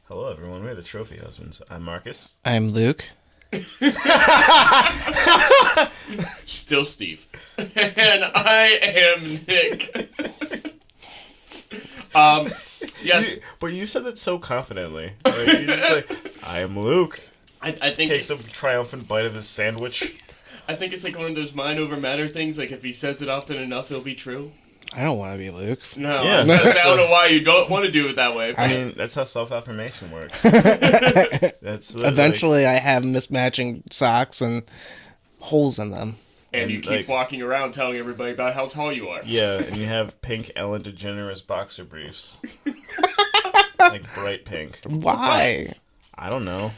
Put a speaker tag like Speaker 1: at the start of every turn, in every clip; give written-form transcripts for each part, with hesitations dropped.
Speaker 1: Hello, everyone. We're the Trophy Husbands. I'm Marcus.
Speaker 2: I'm Luke.
Speaker 3: Still Steve. And I am Nick. Yes.
Speaker 1: But you said that so confidently. Like, you just like, I am Luke.
Speaker 3: I think
Speaker 1: Takes a triumphant bite of his sandwich.
Speaker 3: I think it's like one of those mind over matter things. Like if he says it often enough, it'll be true.
Speaker 2: I don't want to be Luke.
Speaker 3: No,
Speaker 1: Yeah.
Speaker 3: I don't know why you don't want to do it that way. But
Speaker 1: I mean, that's how self-affirmation works. That's literally,
Speaker 2: Eventually, I have mismatching socks and holes in them.
Speaker 3: and you keep walking around telling everybody about how tall you are.
Speaker 1: Yeah, and you have pink Ellen DeGeneres boxer briefs. Like bright pink.
Speaker 2: Why?
Speaker 1: I don't know.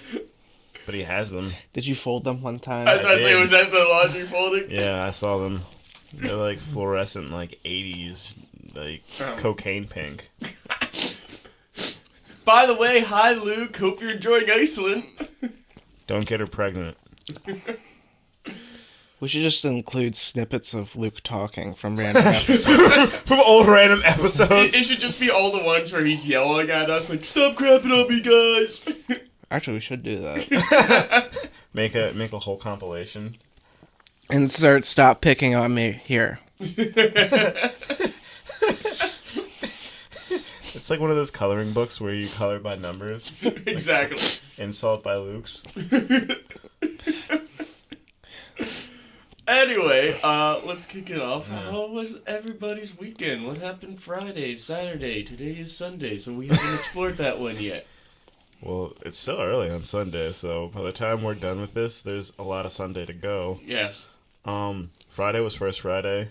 Speaker 1: But he has them.
Speaker 2: Did you fold them one time?
Speaker 3: I was about to say,
Speaker 1: did.
Speaker 3: was that the laundry folding?
Speaker 1: Yeah, I saw them. They're like fluorescent, like 80s, like cocaine pink.
Speaker 3: By the way, hi Luke. Hope you're enjoying Iceland.
Speaker 1: Don't get her pregnant.
Speaker 2: We should just include snippets of Luke talking from random episodes.
Speaker 1: From old random episodes.
Speaker 3: It should just be all the ones where he's yelling at us like, "Stop crapping on me, guys."
Speaker 2: Actually, we should do that.
Speaker 1: Make a whole compilation.
Speaker 2: And stop picking on me here.
Speaker 1: It's like one of those coloring books where you color by numbers.
Speaker 3: Exactly.
Speaker 1: Insult by Luke's.
Speaker 3: Anyway, let's kick it off. How was everybody's weekend? What happened Friday, Saturday? Today is Sunday, so we haven't explored that one yet.
Speaker 1: Well, it's still early on Sunday, so by the time we're done with this, there's a lot of Sunday to go.
Speaker 3: Yes.
Speaker 1: Friday was First Friday.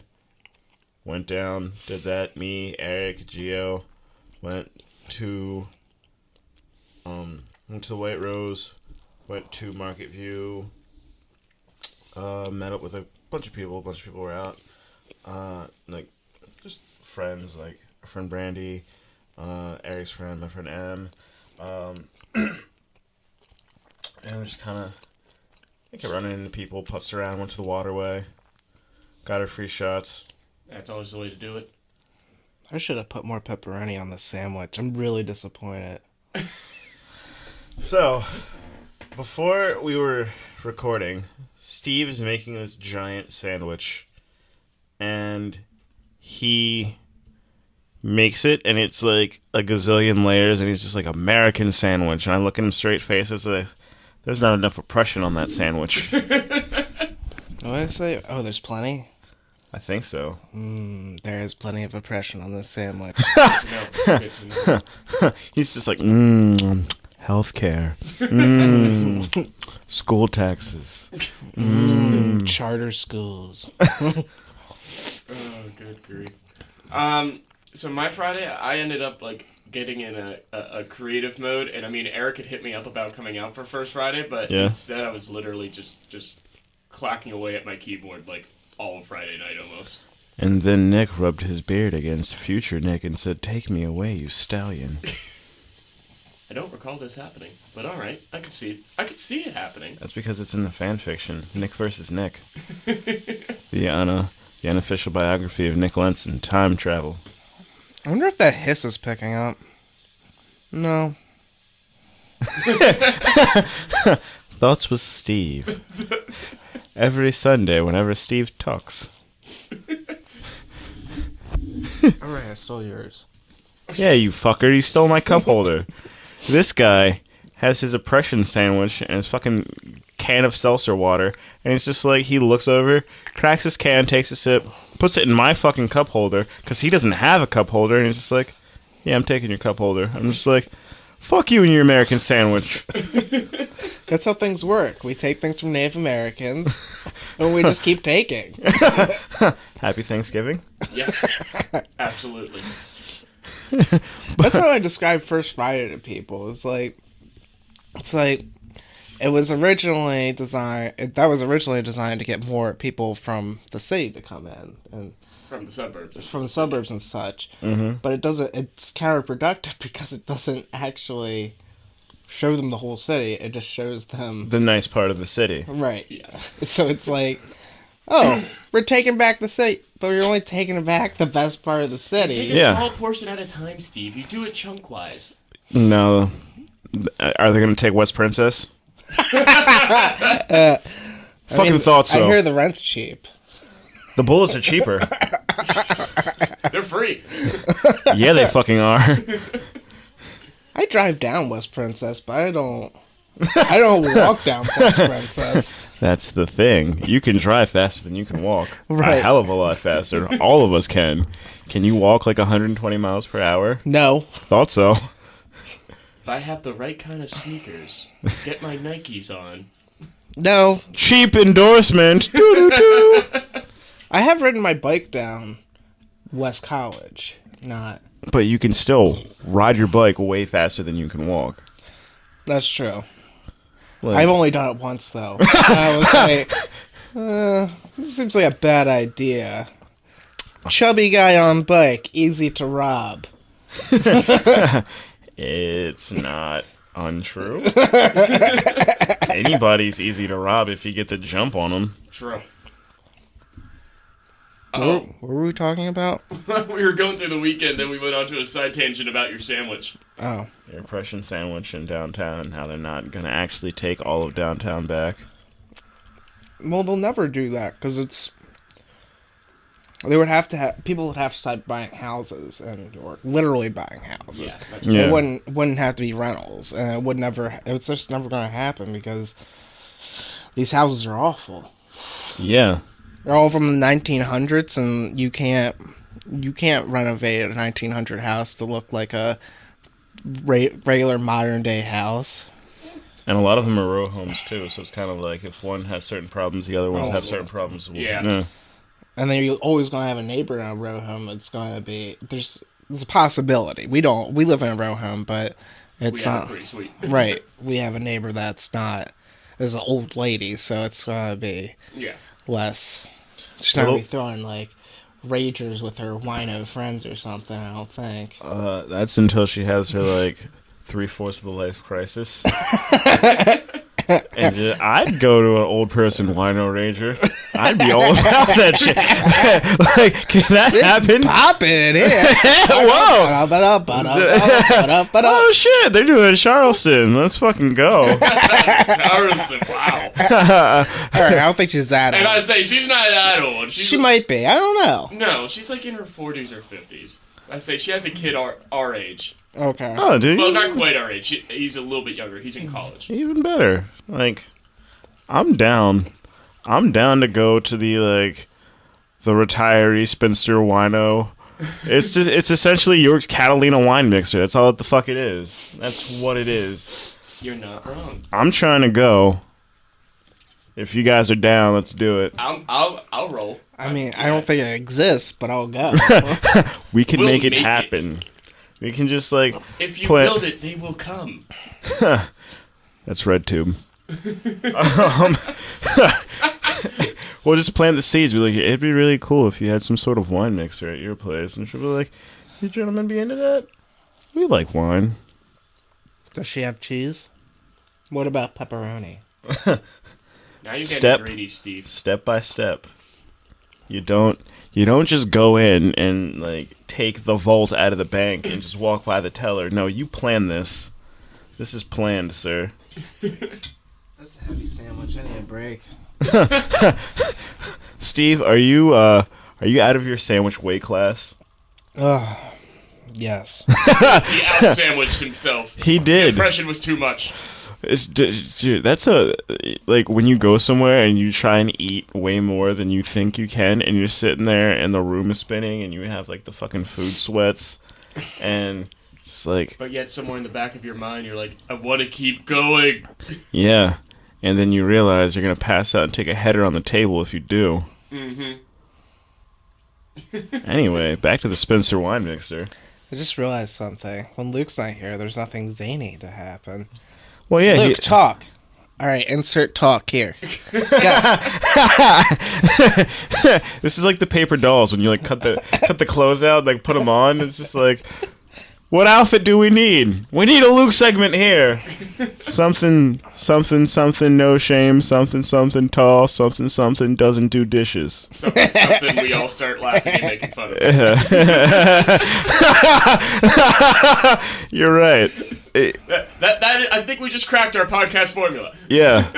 Speaker 1: Went down, did that. Me, Eric, Gio went to the White Rose, went to Market View, met up with a bunch of people. A bunch of people were out. Like, just friends, like our friend Brandy, Eric's friend, my friend M. And we just kind of kept running into people, putzed around, went to the waterway, got our free shots.
Speaker 3: That's always the way to do it.
Speaker 2: I should have put more pepperoni on the sandwich. I'm really disappointed.
Speaker 1: So, before we were recording, Steve is making this giant sandwich, and he makes it, and it's like a gazillion layers, and he's just like, American sandwich. And I look at him straight face, and say, there's not enough oppression on that sandwich.
Speaker 2: What did I say? Oh, there's plenty?
Speaker 1: I think so.
Speaker 2: There is plenty of oppression on this sandwich.
Speaker 3: No, good to know.
Speaker 1: He's just like, healthcare, school taxes.
Speaker 2: Charter schools.
Speaker 3: Oh, good grief. So my Friday, I ended up like getting in a creative mode, and I mean, Eric had hit me up about coming out for First Friday, but instead I was literally just clacking away at my keyboard like all Friday night almost.
Speaker 1: And then Nick rubbed his beard against future Nick and said, "Take me away, you stallion."
Speaker 3: I don't recall this happening, but all right, I could see it. I could see it happening.
Speaker 1: That's because it's in the fan fiction, Nick versus Nick. The unofficial biography of Nick Lentz and time travel.
Speaker 2: I wonder if that hiss is picking up. No.
Speaker 1: Thoughts with Steve. Every Sunday, whenever Steve talks.
Speaker 2: Alright, I stole yours.
Speaker 1: Yeah, you fucker, you stole my cup holder. This guy has his oppression sandwich and his fucking can of seltzer water, and he's just like, he looks over, cracks his can, takes a sip, puts it in my fucking cup holder, because he doesn't have a cup holder, and he's just like, yeah, I'm taking your cup holder. I'm just like, fuck you and your American sandwich.
Speaker 2: That's how things work. We take things from Native Americans, and we just keep taking.
Speaker 1: Happy Thanksgiving?
Speaker 3: Yes, absolutely.
Speaker 2: That's how I describe First Friday to people. It's like it was originally designed. That was originally designed to get more people from the city to come in and
Speaker 3: From the suburbs
Speaker 2: and such.
Speaker 1: Mm-hmm.
Speaker 2: But it doesn't. It's counterproductive because it doesn't actually show them the whole city. It just shows them
Speaker 1: The nice part of the city.
Speaker 2: right.
Speaker 3: Yeah.
Speaker 2: So it's like, oh, we're taking back the city, but you're only taking back the best part of the city.
Speaker 3: Take a small portion at a time, Steve. You do it chunk-wise.
Speaker 1: No, Are they going to take West Princess? Thought so.
Speaker 2: I hear the rent's cheap.
Speaker 1: The bullets are cheaper.
Speaker 3: They're free.
Speaker 1: Yeah, they fucking are.
Speaker 2: I drive down West Princess, but I don't walk down West Princess.
Speaker 1: That's the thing. You can drive faster than you can walk.
Speaker 2: Right.
Speaker 1: A hell of a lot faster. All of us can. Can you walk like 120 miles per hour?
Speaker 2: No.
Speaker 1: Thought so.
Speaker 3: If I have the right kind of sneakers, get my Nikes on.
Speaker 2: No.
Speaker 1: Cheap endorsement. Doo-doo-doo.
Speaker 2: I have ridden my bike down West College. Not.
Speaker 1: But you can still ride your bike way faster than you can walk.
Speaker 2: That's true.
Speaker 1: Like,
Speaker 2: I've only done it once, though. I was like, this seems like a bad idea. Chubby guy on bike, easy to rob.
Speaker 1: It's not untrue. Anybody's easy to rob if you get the jump on them.
Speaker 3: True.
Speaker 2: What were we talking about?
Speaker 3: We were going through the weekend, then we went on to a side tangent about your sandwich.
Speaker 2: Oh.
Speaker 1: Your Prussian sandwich in downtown and how they're not going to actually take all of downtown back.
Speaker 2: Well, they'll never do that, because it's... They would have to have... People would have to start buying houses, or literally buying houses.
Speaker 1: Yeah.
Speaker 2: It wouldn't have to be rentals, and it would never... It's just never going to happen, because these houses are awful.
Speaker 1: Yeah.
Speaker 2: They're all from the 1900s, and you can't renovate a 1900 house to look like a regular modern day house.
Speaker 1: And a lot of them are row homes too, so it's kind of like if one has certain problems, the other ones have certain problems.
Speaker 3: Yeah.
Speaker 2: And then you're always going to have a neighbor in a row home. It's going to be there's a possibility. We live in a row home, but it's not
Speaker 3: pretty sweet.
Speaker 2: right. We have a neighbor that's not is an old lady, so it's going to be less. She's not going to be throwing like ragers with her wino friends or something. I don't think.
Speaker 1: That's until she has her like 3/4 of the life crisis. And I'd go to an old person wino rager. I'd be all about that shit. Like, can that happen?
Speaker 2: Popping in here.
Speaker 1: Whoa! Oh shit! They're doing Charleston. Let's fucking go.
Speaker 3: Charleston, wow.
Speaker 2: All right, I don't think she's that old.
Speaker 3: And I say she's not that old.
Speaker 2: She might be. I don't know.
Speaker 3: No, she's like in her 40s or 50s. I say she has a kid our age.
Speaker 2: Okay.
Speaker 1: Oh, dude.
Speaker 3: Well, not quite our age. He's a little bit younger. He's in college.
Speaker 1: Even better. Like, I'm down. I'm down to go to the retiree spinster wino. It's essentially York's Catalina wine mixer. That's all that the fuck it is. That's what it is.
Speaker 3: You're not wrong.
Speaker 1: I'm trying to go. If you guys are down, let's do it.
Speaker 3: I'll roll.
Speaker 2: I mean, I don't think it exists, but I'll go.
Speaker 1: We can
Speaker 3: We'll
Speaker 1: make it
Speaker 3: make
Speaker 1: happen. We can just like
Speaker 3: if you build it, they will come.
Speaker 1: That's RedTube. We'll just plant the seeds. Be like, it'd be really cool if you had some sort of wine mixer at your place, and she'll be like, "You gentlemen be into that? We like wine."
Speaker 2: Does she have cheese? What about pepperoni?
Speaker 3: Now you're getting greedy, Steve.
Speaker 1: Step by step. You don't just go in and like take the vault out of the bank and just walk by the teller. No, you plan this. This is planned, sir.
Speaker 2: That's a heavy sandwich. I need a break.
Speaker 1: Steve, are you out of your sandwich weight class?
Speaker 2: Yes.
Speaker 3: He out-sandwiched himself.
Speaker 1: He
Speaker 3: The
Speaker 1: did.
Speaker 3: impression was too much.
Speaker 1: Dude, that's like when you go somewhere and you try and eat way more than you think you can, and you're sitting there and the room is spinning and you have like the fucking food sweats, and just like.
Speaker 3: But yet somewhere in the back of your mind, you're like, I want to keep going.
Speaker 1: Yeah, and then you realize you're gonna pass out and take a header on the table if you do.
Speaker 3: Mm-hmm.
Speaker 1: Anyway, back to the Spencer wine mixer.
Speaker 2: I just realized something. When Luke's not here, there's nothing zany to happen.
Speaker 1: Well, yeah,
Speaker 2: Luke, talk. All right, insert talk here.
Speaker 1: This is like the paper dolls when you like cut the clothes out, like put them on. It's just like, what outfit do we need? We need a Luke segment here. Something, no shame. Something tall. Something doesn't do dishes.
Speaker 3: Something we all start laughing and making fun of.
Speaker 1: You're right.
Speaker 3: I think we just cracked our podcast formula.
Speaker 1: Yeah.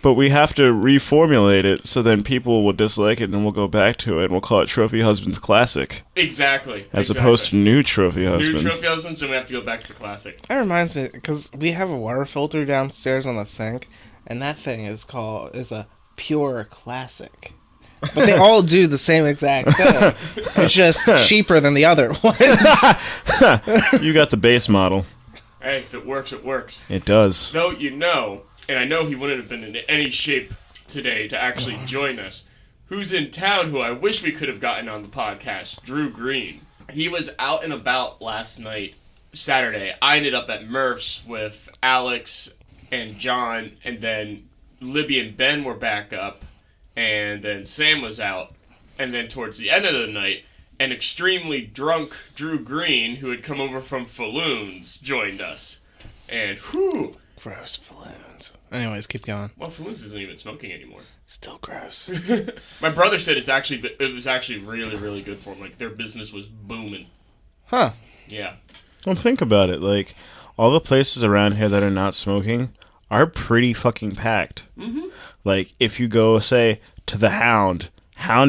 Speaker 1: But we have to reformulate it so then people will dislike it and then we'll go back to it and we'll call it Trophy Husbands Classic.
Speaker 3: Exactly.
Speaker 1: As opposed to New Trophy Husbands.
Speaker 3: New Trophy Husbands, and we have to go back to the classic.
Speaker 2: That reminds me, because we have a water filter downstairs on the sink, and that thing is a pure classic. But they all do the same exact thing. It's just cheaper than the other ones.
Speaker 1: You got the base model.
Speaker 3: Hey, if it works, it works.
Speaker 1: It does.
Speaker 3: So, and I know he wouldn't have been in any shape today to actually join us. Who's in town who I wish we could have gotten on the podcast? Drew Green. He was out and about last night, Saturday. I ended up at Murph's with Alex and John, and then Libby and Ben were back up, and then Sam was out. And then towards the end of the night, an extremely drunk Drew Green, who had come over from Falloons, joined us. And whew.
Speaker 2: Gross Falloons. Anyways, keep going.
Speaker 3: Well, Falloons isn't even smoking anymore.
Speaker 2: Still gross.
Speaker 3: My brother said it was actually really, really good for him. Like, their business was booming.
Speaker 2: Huh.
Speaker 3: Yeah.
Speaker 1: Well, think about it. Like, all the places around here that are not smoking are pretty fucking packed. Mm-hmm. Like, if you go, say, to the Hound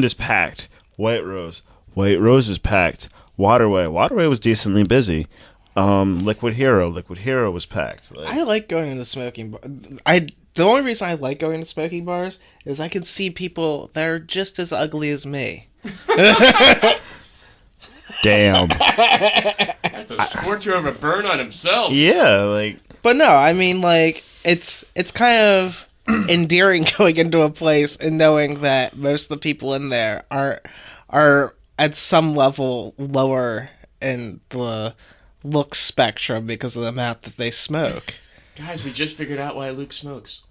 Speaker 1: is packed. White Rose is packed. Waterway was decently busy. Liquid Hero was packed. Like,
Speaker 2: I like going to smoking bars. The only reason I like going to smoking bars is I can see people that are just as ugly as me.
Speaker 1: Damn.
Speaker 3: That's a scorcher of a burn on himself.
Speaker 1: Yeah, like.
Speaker 2: But no, I mean, like, it's kind of endearing going into a place and knowing that most of the people in there are at some level lower in the look spectrum because of the amount that they smoke.
Speaker 3: Guys, we just figured out why Luke smokes.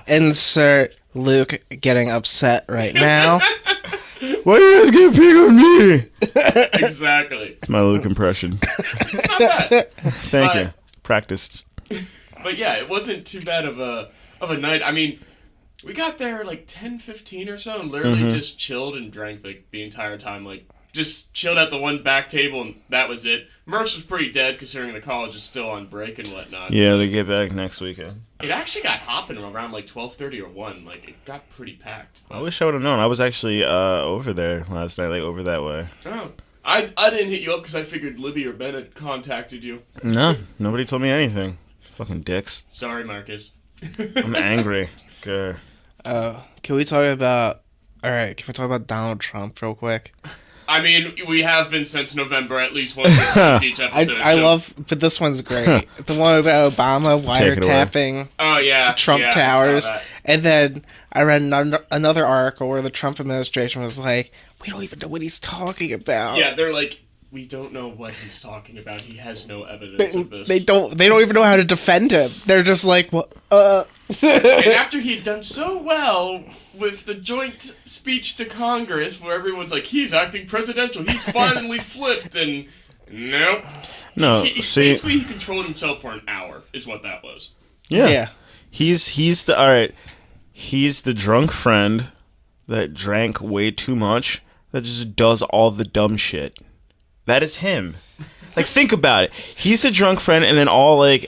Speaker 2: Insert Luke getting upset right now.
Speaker 1: Why are you guys getting pick on me?
Speaker 3: Exactly.
Speaker 1: It's my Luke impression.
Speaker 3: Not bad.
Speaker 1: Thank you. Practiced.
Speaker 3: But yeah, it wasn't too bad of a night. I mean, we got there like 10:15 or so and literally just chilled and drank like the entire time. Like, just chilled at the one back table and that was it. Merce was pretty dead considering the college is still on break and whatnot.
Speaker 1: Yeah, they get back next weekend.
Speaker 3: It actually got hopping around like 12:30 or 1. Like, it got pretty packed.
Speaker 1: I wish I would have known. I was actually over there last night, like over that way.
Speaker 3: Oh. I didn't hit you up because I figured Libby or Ben had contacted you.
Speaker 1: No, nobody told me anything. Fucking dicks.
Speaker 3: Sorry, Marcus.
Speaker 1: I'm angry. Good.
Speaker 2: Can we talk about Donald Trump real quick?
Speaker 3: I mean, we have been since November, at least once each episode.
Speaker 2: I love, but this one's great. The one about Obama wiretapping Trump Towers. And then I read another article where the Trump administration was like, we don't even know what he's talking about.
Speaker 3: Yeah, they're like, we don't know what he's talking about. He has no evidence of this.
Speaker 2: They don't even know how to defend him. They're just like, what?
Speaker 3: And after he'd done so well with the joint speech to Congress, where everyone's like, he's acting presidential, he's finally flipped, and nope.
Speaker 1: No,
Speaker 3: basically he controlled himself for an hour, is what that was.
Speaker 1: Yeah. He's the drunk friend that drank way too much, that just does all the dumb shit. That is him. Like, think about it. He's the drunk friend, and then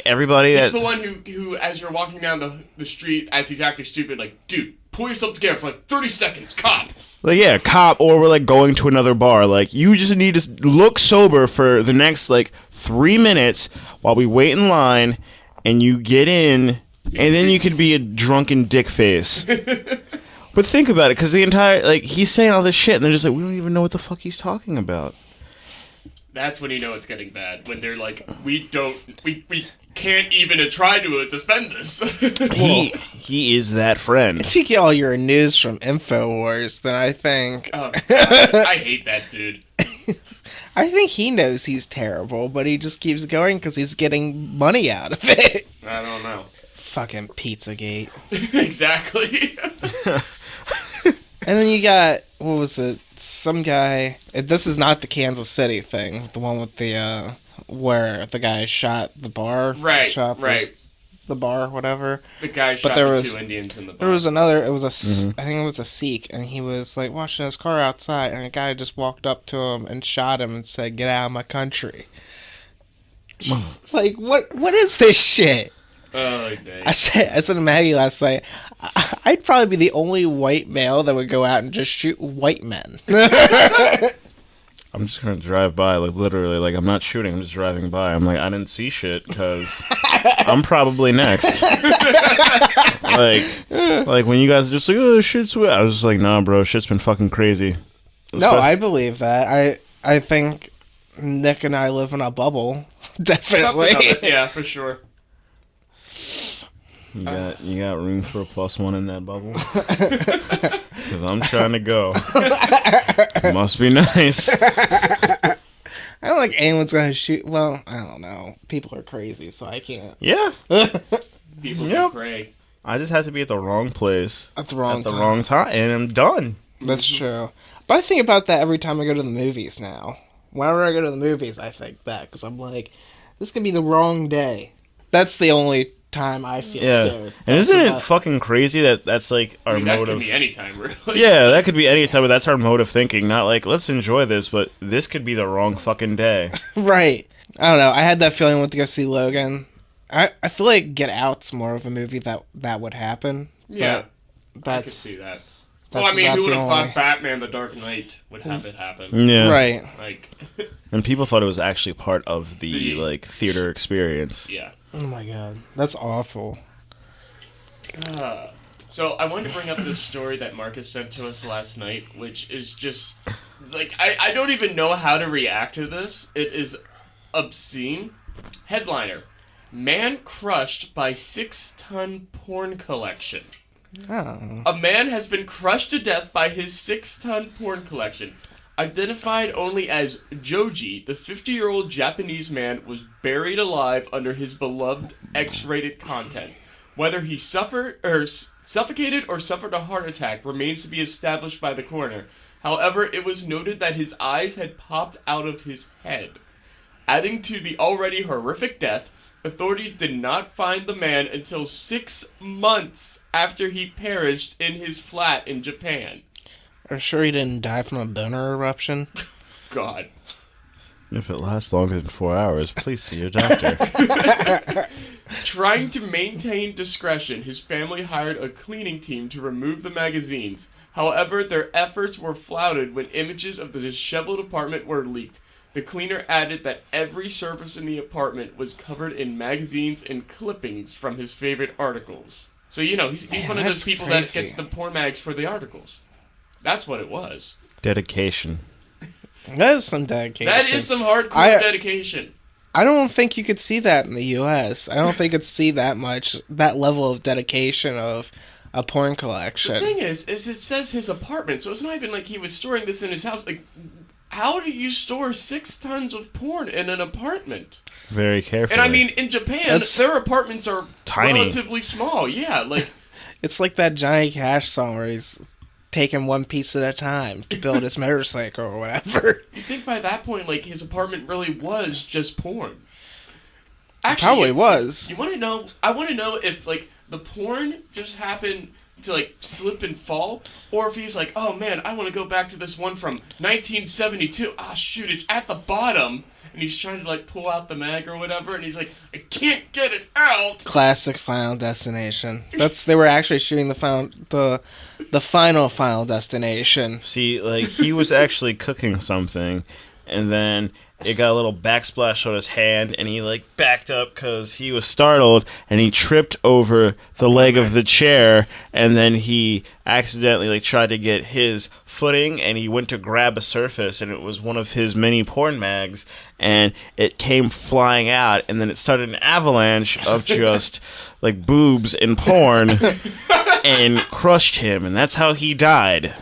Speaker 1: everybody
Speaker 3: He's the one who, as you're walking down the street, as he's acting stupid, like, dude, pull yourself together for 30 seconds, cop.
Speaker 1: Like, yeah, cop, or we're going to another bar. Like, you just need to look sober for the next 3 minutes while we wait in line, and you get in, and then you could be a drunken dick face. But think about it, because the entire he's saying all this shit, and they're just like, we don't even know what the fuck he's talking about.
Speaker 3: That's when you know it's getting bad. When they're like, we can't even try to defend this.
Speaker 1: He is that friend.
Speaker 2: If you get all your news from InfoWars, then I think...
Speaker 3: Oh, God. I hate that dude.
Speaker 2: I think he knows he's terrible, but he just keeps going because he's getting money out of it.
Speaker 3: I don't know.
Speaker 2: Fucking Pizzagate.
Speaker 3: Exactly.
Speaker 2: And then you got, what was it? Some guy. This is not the Kansas City thing. The one with the where the guy shot the bar.
Speaker 3: Right.
Speaker 2: Shop
Speaker 3: right.
Speaker 2: the bar, whatever.
Speaker 3: The guy shot the 2 Indians in the bar.
Speaker 2: There was another. It was I think it was a Sikh, and he was like watching his car outside, and a guy just walked up to him and shot him and said, "Get out of my country." Like, what is this shit?
Speaker 3: Oh,
Speaker 2: I said to Maggie last night, I'd probably be the only white male that would go out and just shoot white men.
Speaker 1: I'm just gonna drive by, like, literally, like, I'm not shooting, I'm just driving by. I'm like, I didn't see shit, because I'm probably next. like, when you guys are just like, oh, shit's wet, I was just like, nah, bro, shit's been fucking crazy.
Speaker 2: No, I believe that. I think Nick and I live in a bubble. Definitely.
Speaker 3: Yeah, for sure.
Speaker 1: You got room for a +1 in that bubble? Because I'm trying to go. It must be nice.
Speaker 2: I don't think anyone's going to shoot. Well, I don't know. People are crazy, so I can't.
Speaker 1: Yeah.
Speaker 3: People can pray.
Speaker 1: I just have to be at the wrong place.
Speaker 2: At the wrong
Speaker 1: time. And I'm done.
Speaker 2: That's true. But I think about that every time I go to the movies now. Whenever I go to the movies, I think that. Because I'm like, this could be the wrong day. That's the only time I feel scared.
Speaker 1: And isn't it fucking crazy that that's like our mode
Speaker 3: That
Speaker 1: of...
Speaker 3: could be any time, really.
Speaker 1: Yeah, that could be any time, but that's our mode of thinking. Not like, let's enjoy this, but this could be the wrong fucking day.
Speaker 2: Right. I don't know. I had that feeling with to go see Logan. I feel like Get Out's more of a movie that would happen.
Speaker 3: Yeah, I could see that. Well, I mean, who would have thought Batman The Dark Knight would have it happen?
Speaker 1: Yeah.
Speaker 2: Right.
Speaker 3: Like,
Speaker 1: and people thought it was actually part of the like, theater experience.
Speaker 3: Yeah.
Speaker 2: Oh my god. That's awful.
Speaker 3: So I wanted to bring up this story that Marcus sent to us last night, which is just, like, I don't even know how to react to this. It is obscene. Headliner: Man crushed by 6-ton porn collection.
Speaker 2: Oh.
Speaker 3: A man has been crushed to death by his 6-ton porn collection. Identified only as Joji, the 50-year-old Japanese man was buried alive under his beloved X-rated content. Whether he suffocated or suffered a heart attack remains to be established by the coroner. However, it was noted that his eyes had popped out of his head. Adding to the already horrific death, authorities did not find the man until 6 months after he perished in his flat in Japan.
Speaker 2: Are you sure he didn't die from a boner eruption?
Speaker 3: God.
Speaker 1: If it lasts longer than 4 hours, please see your doctor.
Speaker 3: Trying to maintain discretion, his family hired a cleaning team to remove the magazines. However, their efforts were flouted when images of the disheveled apartment were leaked. The cleaner added that every surface in the apartment was covered in magazines and clippings from his favorite articles. So, you know, he's one of those people that gets the porn mags for the articles. That's what it was.
Speaker 1: Dedication.
Speaker 2: That is some dedication.
Speaker 3: That is some hardcore dedication.
Speaker 2: I don't think you could see that in the U.S. I don't think you'd see that level of dedication of a porn collection.
Speaker 3: The thing is it says his apartment, so it's not even like he was storing this in his house. Like, how do you store 6 tons of porn in an apartment?
Speaker 1: Very carefully.
Speaker 3: And I mean, in Japan, their apartments are
Speaker 1: tiny,
Speaker 3: relatively small. Yeah, like
Speaker 2: it's like that Johnny Cash song where he's taking one piece at a time to build his motorcycle or whatever.
Speaker 3: You think by that point, like, his apartment really was just porn? Actually,
Speaker 2: probably was.
Speaker 3: You want to know? I want to know if, like, the porn just happened to, like, slip and fall, or if he's like, oh man, I want to go back to this one from 1972. Ah, shoot, it's at the bottom. And he's trying to, like, pull out the mag or whatever, and he's like, I can't get it out.
Speaker 2: Classic Final Destination. They were actually shooting the final Destination.
Speaker 1: See, like, he was actually cooking something, and then it got a little backsplash on his hand, and he, like, backed up because he was startled, and he tripped over the leg of the chair, and then he accidentally, like, tried to get his footing, and he went to grab a surface, and it was one of his mini porn mags, and it came flying out, and then it started an avalanche of just, like, boobs and porn, and crushed him, and that's how he died.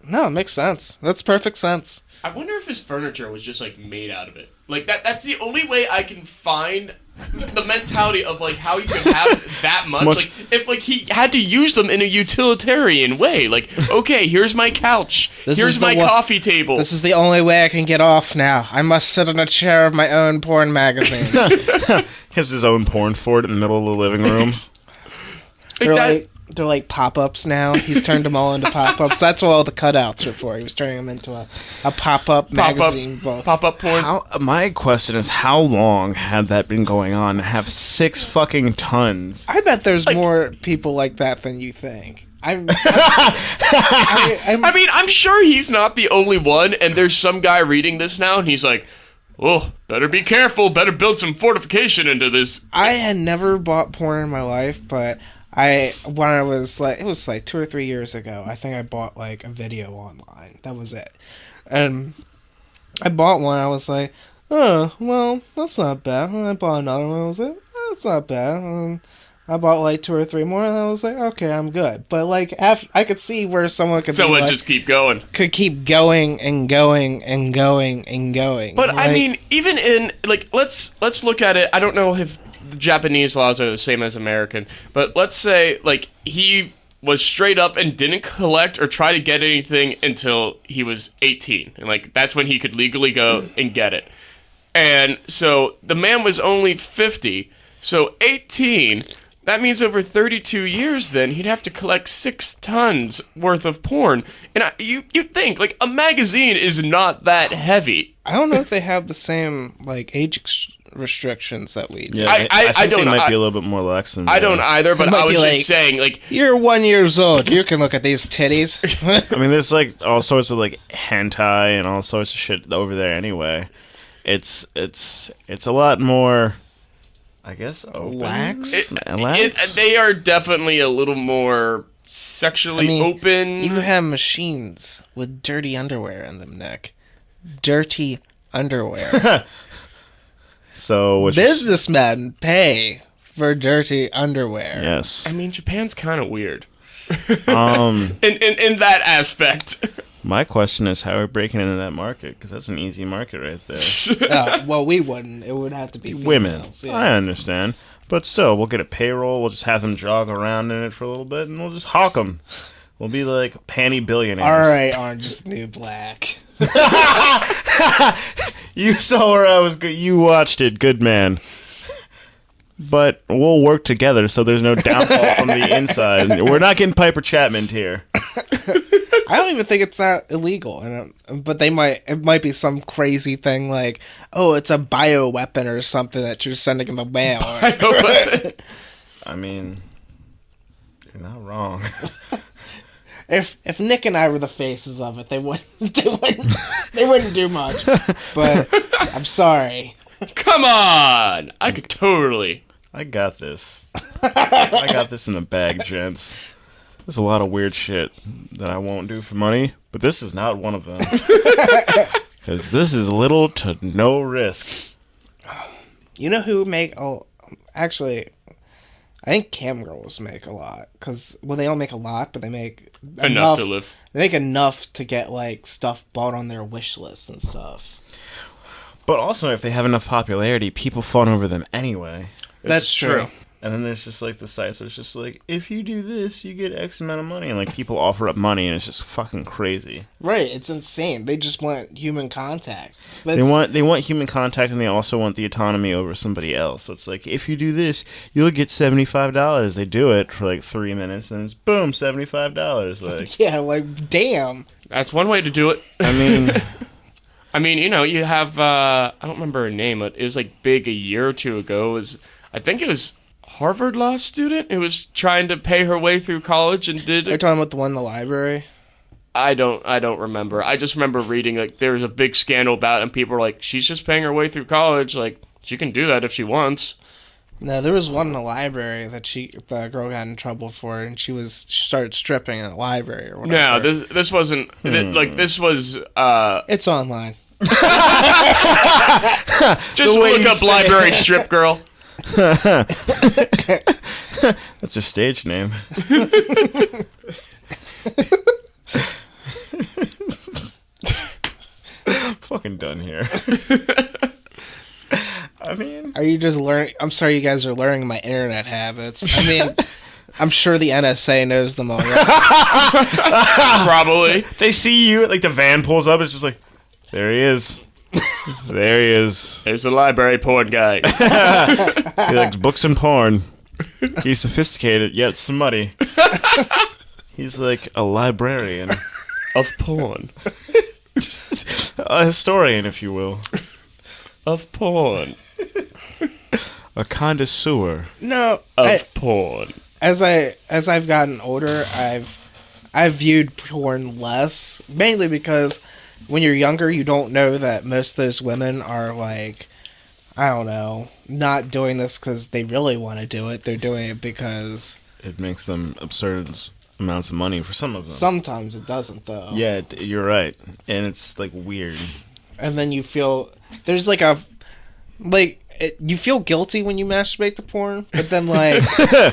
Speaker 2: No, it makes sense. That's perfect sense.
Speaker 3: I wonder if his furniture was just, like, made out of it. Like, that's the only way I can find the mentality of like how you can have that much, like if like he had to use them in a utilitarian way, like okay, here's my couch, here's my coffee table.
Speaker 2: This is the only way I can get off now. I must sit in a chair of my own porn magazines.
Speaker 1: He has his own porn fort in the middle of the living room.
Speaker 2: They're like pop-ups now. He's turned them all into pop-ups. That's what all the cutouts are for. He was turning them into a pop-up magazine book.
Speaker 3: Pop-up porn.
Speaker 1: My question is, how long had that been going on to have 6 fucking tons?
Speaker 2: I bet there's more people like that than you think. I
Speaker 3: mean, I'm sure he's not the only one, and there's some guy reading this now, and he's like, oh, better be careful, better build some fortification into this.
Speaker 2: I had never bought porn in my life, but when I was like, it was like 2 or 3 years ago, I think I bought like a video online. That was it. And I bought one, I was like, oh, well, that's not bad. And I bought another one, I was like, oh, that's not bad. And I bought like 2 or 3 more, and I was like, okay, I'm good. But like, after, I could see where someone could
Speaker 3: just keep going.
Speaker 2: Could keep going and going and going and going.
Speaker 3: But like, I mean, even in like, let's look at it. I don't know if the Japanese laws are the same as American, but let's say like he was straight up and didn't collect or try to get anything until he was 18, and like that's when he could legally go and get it. And so the man was only 50, so 18. That means over 32 years, then, he'd have to collect 6 tons worth of porn. And you think, like, a magazine is not that heavy.
Speaker 2: I don't know if they have the same, like, age restrictions that we do.
Speaker 1: Yeah, I think they might be a little bit more lax than that.
Speaker 3: I don't either, but I was just saying, like...
Speaker 2: You're 1 year old. You can look at these titties.
Speaker 1: I mean, there's, like, all sorts of, like, hentai and all sorts of shit over there anyway. It's a lot more... I guess open.
Speaker 2: Lax?
Speaker 3: They are definitely a little more sexually open.
Speaker 2: You have machines with dirty underwear in them, Nick. Dirty underwear.
Speaker 1: So
Speaker 2: businessmen pay for dirty underwear.
Speaker 1: Yes.
Speaker 3: I mean, Japan's kind of weird. in that aspect.
Speaker 1: My question is, how are we breaking into that market? Because that's an easy market right there.
Speaker 2: Well, we wouldn't. It would have to be females.
Speaker 1: Women.
Speaker 2: Yeah.
Speaker 1: I understand. But still, we'll get a payroll. We'll just have them jog around in it for a little bit, and we'll just hawk them. We'll be like panty billionaires.
Speaker 2: All right, Orange is the New Black.
Speaker 1: You saw where I was good. You watched it. Good man. But we'll work together so there's no downfall from the inside. We're not getting Piper Chapman here.
Speaker 2: I don't even think it's that illegal, but it might be some crazy thing like, oh, it's a bioweapon or something that you're sending in the mail.
Speaker 1: I mean, you're not wrong.
Speaker 2: If Nick and I were the faces of it, they wouldn't do much. But I'm sorry.
Speaker 3: Come on, I could totally.
Speaker 1: I got this. I got this in the bag, gents. There's a lot of weird shit that I won't do for money, but this is not one of them. Because this is little to no risk.
Speaker 2: You know who make... Actually, I think cam girls make a lot. Because, well, they don't make a lot, but they make...
Speaker 3: Enough to live.
Speaker 2: They make enough to get, like, stuff bought on their wish list and stuff.
Speaker 1: But also, if they have enough popularity, people fawn over them anyway.
Speaker 2: That's true.
Speaker 1: And then there's just like the sites where it's just like, if you do this, you get X amount of money. And like people offer up money and it's just fucking crazy.
Speaker 2: Right, it's insane. They just want human contact.
Speaker 1: They want human contact, and they also want the autonomy over somebody else. So it's like, if you do this, you'll get $75. They do it for like 3 minutes and it's boom, $75. Like
Speaker 2: yeah, like damn.
Speaker 3: That's one way to do it.
Speaker 1: I mean,
Speaker 3: you know, you have I don't remember her name, but it was like big a year or two ago. I think it was Harvard law student who was trying to pay her way through college and did.
Speaker 2: Are you talking about the one in the library?
Speaker 3: I don't remember. I just remember reading like there was a big scandal about it, and people were like, she's just paying her way through college. Like she can do that if she wants.
Speaker 2: No, there was one in the library that the girl got in trouble for, and she started stripping in the library or whatever.
Speaker 3: No, this wasn't like this was.
Speaker 2: It's online.
Speaker 3: Just look up library strip girl.
Speaker 1: That's your stage name. Fucking done here. I mean,
Speaker 2: Are you just learning? I'm sorry, you guys are learning my internet habits. I mean, I'm sure the NSA knows them already.
Speaker 3: Probably.
Speaker 1: they see you, like the van pulls up, it's just like, there he is. There he is.
Speaker 3: There's the library porn guy.
Speaker 1: He likes books and porn. He's sophisticated, yet smutty. He's like a librarian.
Speaker 3: Of porn.
Speaker 1: A historian, if you will.
Speaker 3: Of porn.
Speaker 1: A connoisseur.
Speaker 2: No,
Speaker 3: Of porn.
Speaker 2: as I've gotten older, I've viewed porn less, mainly because when you're younger, you don't know that most of those women are like, I don't know, not doing this because they really want to do it. They're doing it because
Speaker 1: It makes them absurd amounts of money for some of them.
Speaker 2: sometimes it doesn't, though.
Speaker 1: Yeah, you're right. And it's like weird.
Speaker 2: And then you feel there's like you feel guilty when you masturbate to porn, but then like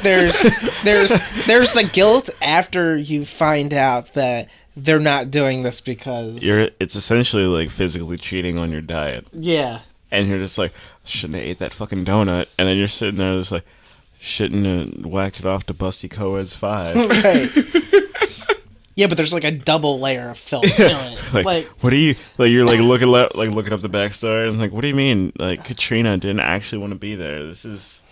Speaker 2: there's the guilt after you find out that they're not doing this because
Speaker 1: It's essentially like physically cheating on your diet.
Speaker 2: yeah.
Speaker 1: And you're just like, shouldn't have ate that fucking donut. And then you're sitting there just like, shouldn't have whacked it off to Busty Coed's 5.
Speaker 2: Right. Yeah, but there's like a double layer of filth in it.
Speaker 1: Like, what do you like? You're like looking up the backstory, and it's like, what do you mean? Like, Katrina didn't actually want to be there. This is.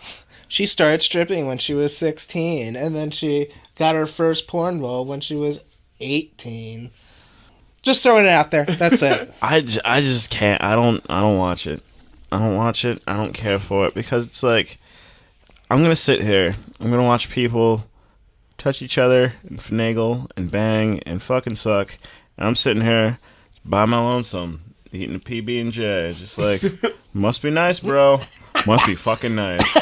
Speaker 2: She started stripping when she was 16, and then she got her first porn role when she was 18. Just throwing it out there. That's it.
Speaker 1: I just can't. I don't watch it. I don't watch it. I don't care for it because it's like, I'm gonna sit here. I'm gonna watch people touch each other and finagle and bang and fucking suck, and I'm sitting here by my lonesome eating a PB&J, just like, must be nice, bro. Must be fucking nice.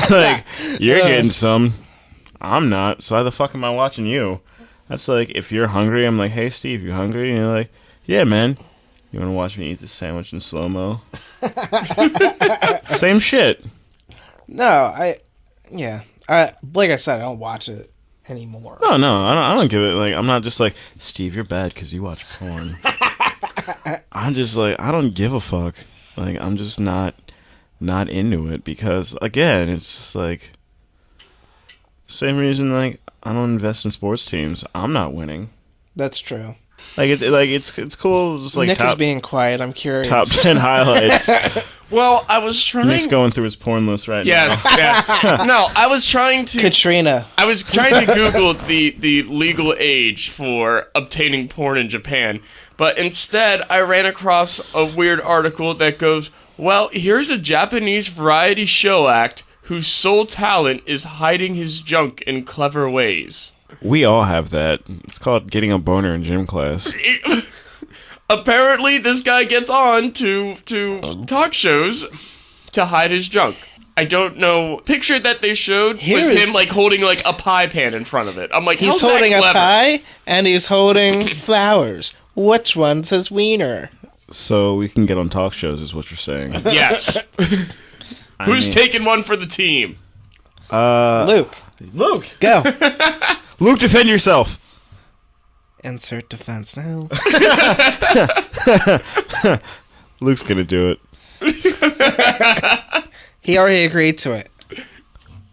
Speaker 1: Like, you're getting some, I'm not. So how the fuck am I watching you? That's like, if you're hungry, I'm like, hey Steve, you hungry? And you're like, yeah, man. You want to watch me eat this sandwich in slow mo? Same shit.
Speaker 2: No, like I said, I don't watch it anymore.
Speaker 1: No, I don't give it. Like, I'm not just like, Steve, you're bad because you watch porn. I'm just like, I don't give a fuck. Like, I'm just not into it because, again, it's just like, same reason, like, I don't invest in sports teams. I'm not winning.
Speaker 2: That's true.
Speaker 1: Like, it's cool. Just like
Speaker 2: Nick is being quiet. I'm curious.
Speaker 1: top 10 highlights.
Speaker 3: Well, I was trying.
Speaker 1: Nick's going through his porn list right now.
Speaker 3: Yes. No, I was trying to.
Speaker 2: Katrina.
Speaker 3: I was trying to Google the legal age for obtaining porn in Japan, but instead I ran across a weird article that goes, well, here's a Japanese variety show act whose sole talent is hiding his junk in clever ways.
Speaker 1: We all have that. It's called getting a boner in gym class.
Speaker 3: Apparently, this guy gets on to talk shows to hide his junk. I don't know. Picture that they showed was him like holding like a pie pan in front of it. I'm like,
Speaker 2: he's holding a pie and he's holding flowers. Which one's his wiener?
Speaker 1: So we can get on talk shows, is what you're saying.
Speaker 3: Yes. Who's taking one for the team?
Speaker 2: Luke, go.
Speaker 1: Luke, defend yourself.
Speaker 2: Insert defense now.
Speaker 1: Luke's gonna do it.
Speaker 2: He already agreed to it.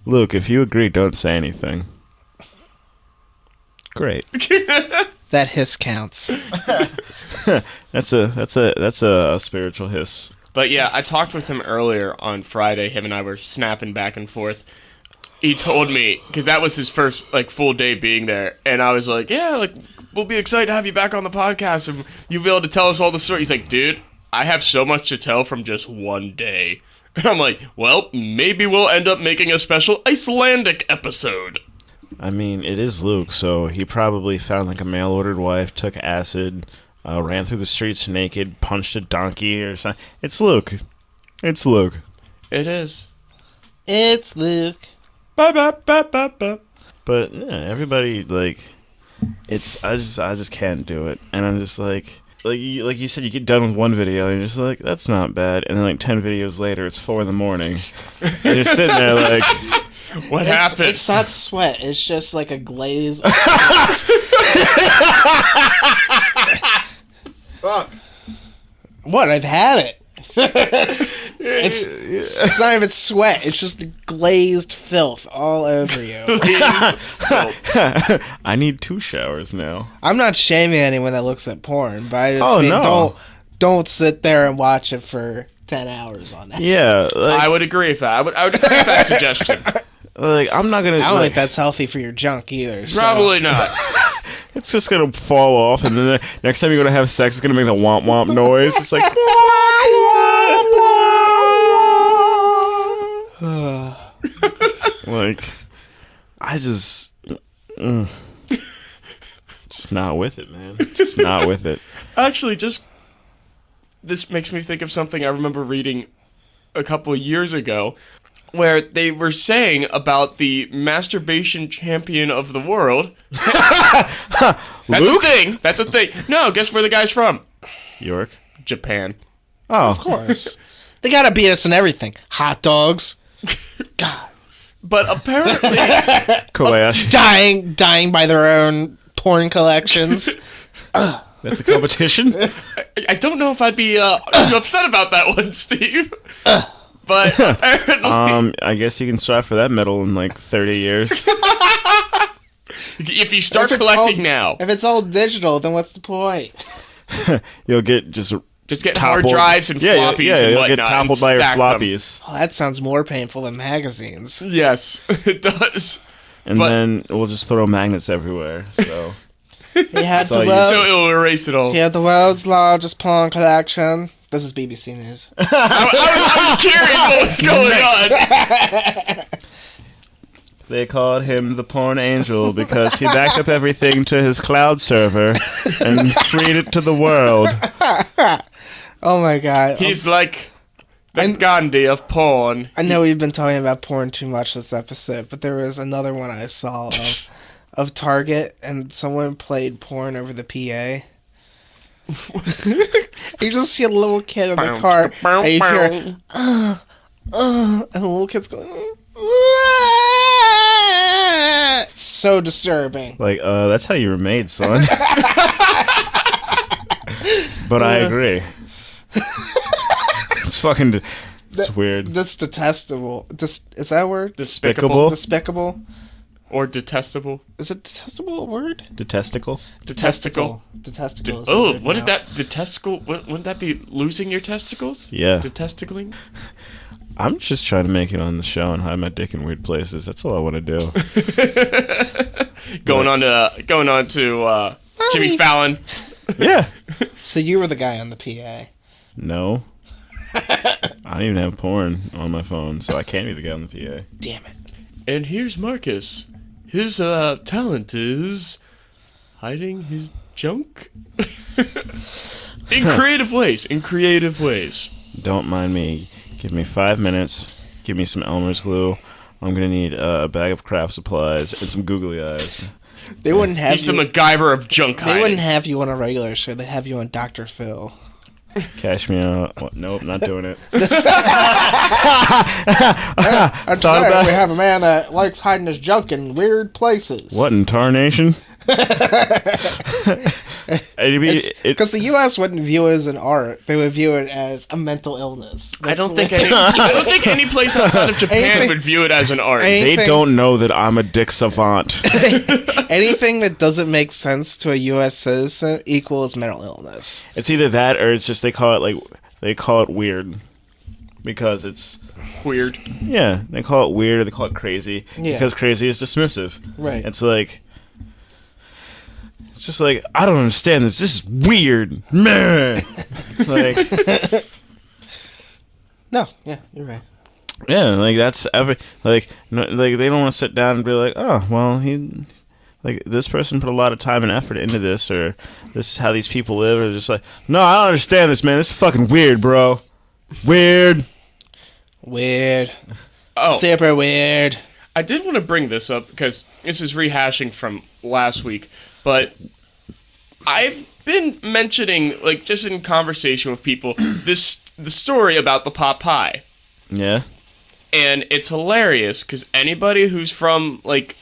Speaker 1: Luke, if you agree, don't say anything. Great.
Speaker 2: That hiss counts.
Speaker 1: That's a spiritual hiss.
Speaker 3: But yeah, I talked with him earlier on Friday. Him and I were snapping back and forth. He told me, because that was his first like full day being there, and I was like, yeah, like, we'll be excited to have you back on the podcast, and you'll be able to tell us all the stories. He's like, dude, I have so much to tell from just one day. And I'm like, well, maybe we'll end up making a special Icelandic episode.
Speaker 1: I mean, it is Luke, so he probably found like a mail-ordered wife, took acid, ran through the streets naked, punched a donkey or something. It's Luke. It's Luke.
Speaker 3: It is.
Speaker 2: It's Luke.
Speaker 1: But yeah, everybody like, it's I just can't do it, and I'm just like you said, you get done with one video and you're just like, that's not bad, and then like 10 videos later it's 4 a.m. and you're sitting there like,
Speaker 3: what happened?
Speaker 2: It's not sweat. It's just like a glaze. What? I've had it. It's not even sweat. It's just glazed filth all over you.
Speaker 1: I need 2 showers now.
Speaker 2: I'm not shaming anyone that looks at porn, but I just mean,
Speaker 1: no.
Speaker 2: don't sit there and watch it for 10 hours on that.
Speaker 1: Yeah,
Speaker 3: I would agree with that. I would agree with that suggestion.
Speaker 1: Like, I'm not gonna.
Speaker 2: I don't think that's healthy for your junk either.
Speaker 3: Probably not.
Speaker 1: It's just gonna fall off, and then the next time you're gonna have sex, it's gonna make the womp womp noise. It's like. Like, I just not with it, man. Just not with it.
Speaker 3: Actually, this makes me think of something I remember reading a couple of years ago, where they were saying about the masturbation champion of the world. That's
Speaker 1: Luke?
Speaker 3: a thing. That's a thing. No, guess where the guy's from?
Speaker 1: York.
Speaker 3: Japan.
Speaker 1: Oh,
Speaker 2: Of course. They gotta beat us in everything. Hot dogs. God.
Speaker 3: But apparently,
Speaker 1: Kobayashi.
Speaker 2: Dying by their own porn collections.
Speaker 1: That's a competition.
Speaker 3: I don't know if I'd be upset about that one, Steve. But apparently,
Speaker 1: I guess you can strive for that medal in like 30 years.
Speaker 3: if you start
Speaker 2: If it's
Speaker 3: collecting
Speaker 2: all-
Speaker 3: now,
Speaker 2: If it's all digital, then what's the point?
Speaker 1: You'll get just
Speaker 3: just get
Speaker 1: toppled.
Speaker 3: hard drives and
Speaker 1: Yeah,
Speaker 3: floppies
Speaker 1: yeah,
Speaker 3: and
Speaker 1: you'll
Speaker 3: whatnot.
Speaker 1: get toppled
Speaker 3: and
Speaker 1: by your
Speaker 3: stack them.
Speaker 1: floppies.
Speaker 2: Oh, that sounds more painful than magazines.
Speaker 3: Yes, it does.
Speaker 1: And
Speaker 3: But-
Speaker 1: then we'll just throw magnets everywhere. So
Speaker 2: He had
Speaker 1: all
Speaker 2: the
Speaker 1: you-
Speaker 3: So
Speaker 2: world's,
Speaker 3: it'll erase it all.
Speaker 2: he had the world's largest porn collection. This is BBC News.
Speaker 3: I was curious what was going on.
Speaker 1: they called him the porn angel because he backed up everything to his cloud server and freed it to the world.
Speaker 2: Oh my god.
Speaker 3: He's like the
Speaker 2: And-
Speaker 3: Gandhi of porn.
Speaker 2: I know we've been talking about porn too much this episode, but there was another one I saw of Target, and someone played porn over the PA. You just see a little kid in the car, and you hear, and the little kid's going, it's so disturbing.
Speaker 1: Like, that's how you were made, son. But I agree. It's fucking. It's weird.
Speaker 2: That's detestable. Is that a word?
Speaker 3: Despicable.
Speaker 2: Despicable?
Speaker 3: Or detestable.
Speaker 2: Is it detestable a word?
Speaker 1: Detesticle.
Speaker 3: Detesticle.
Speaker 2: Detesticle. is
Speaker 3: Oh,
Speaker 2: weird
Speaker 3: what
Speaker 2: now.
Speaker 3: did that? Detesticle? Wouldn't that be losing your testicles?
Speaker 1: Yeah.
Speaker 3: Detesticling?
Speaker 1: I'm just trying to make it on the show and hide my dick in weird places. That's all I want to do.
Speaker 3: Going on to Jimmy Fallon.
Speaker 1: Yeah.
Speaker 2: So you were the guy on the PA.
Speaker 1: No. I don't even have porn on my phone, so I can't be the guy on the PA.
Speaker 2: Damn it.
Speaker 3: And here's Marcus. His talent is hiding his junk in creative ways.
Speaker 1: Don't mind me. Give me 5 minutes. Give me some Elmer's glue. I'm gonna need a bag of craft supplies and some googly eyes.
Speaker 2: They wouldn't have
Speaker 3: He's the
Speaker 2: you.
Speaker 3: MacGyver of junk
Speaker 2: They
Speaker 3: hiding.
Speaker 2: wouldn't have you on a regular show. They'd have you on Dr. Phil.
Speaker 1: Cash me out. What? Nope, not doing it.
Speaker 2: And
Speaker 1: Thought
Speaker 2: today
Speaker 1: about-
Speaker 2: we have a man that likes hiding his junk in weird places.
Speaker 1: What in tarnation?
Speaker 2: Because the U.S. wouldn't view it as an art; they would view it as a mental illness.
Speaker 3: I don't think any place outside of Japan
Speaker 2: Anything-
Speaker 3: would view it as an art.
Speaker 1: They
Speaker 2: anything-
Speaker 1: don't know that I'm a dick savant.
Speaker 2: anything that doesn't make sense to a U.S. citizen equals mental illness.
Speaker 1: It's either that or it's just they call it weird because it's
Speaker 3: Weird.
Speaker 1: yeah they call it weird or they call it crazy
Speaker 2: Yeah.
Speaker 1: because crazy is dismissive.
Speaker 2: Right.
Speaker 1: It's just like I don't understand this. This is weird, man. Like
Speaker 2: No, yeah, you're right.
Speaker 1: yeah, like that's every like no, like they don't want to sit down and be like, oh well like this person put a lot of time and effort into this, or this is how these people live, or just like, no, I don't understand this, man. This is fucking weird, bro. Weird.
Speaker 3: Oh,
Speaker 2: Super weird.
Speaker 3: I did want to bring this up because this is rehashing from last week, but I've been mentioning, like, just in conversation with people, the story about the pot pie.
Speaker 1: Yeah.
Speaker 3: And it's hilarious because anybody who's from, like,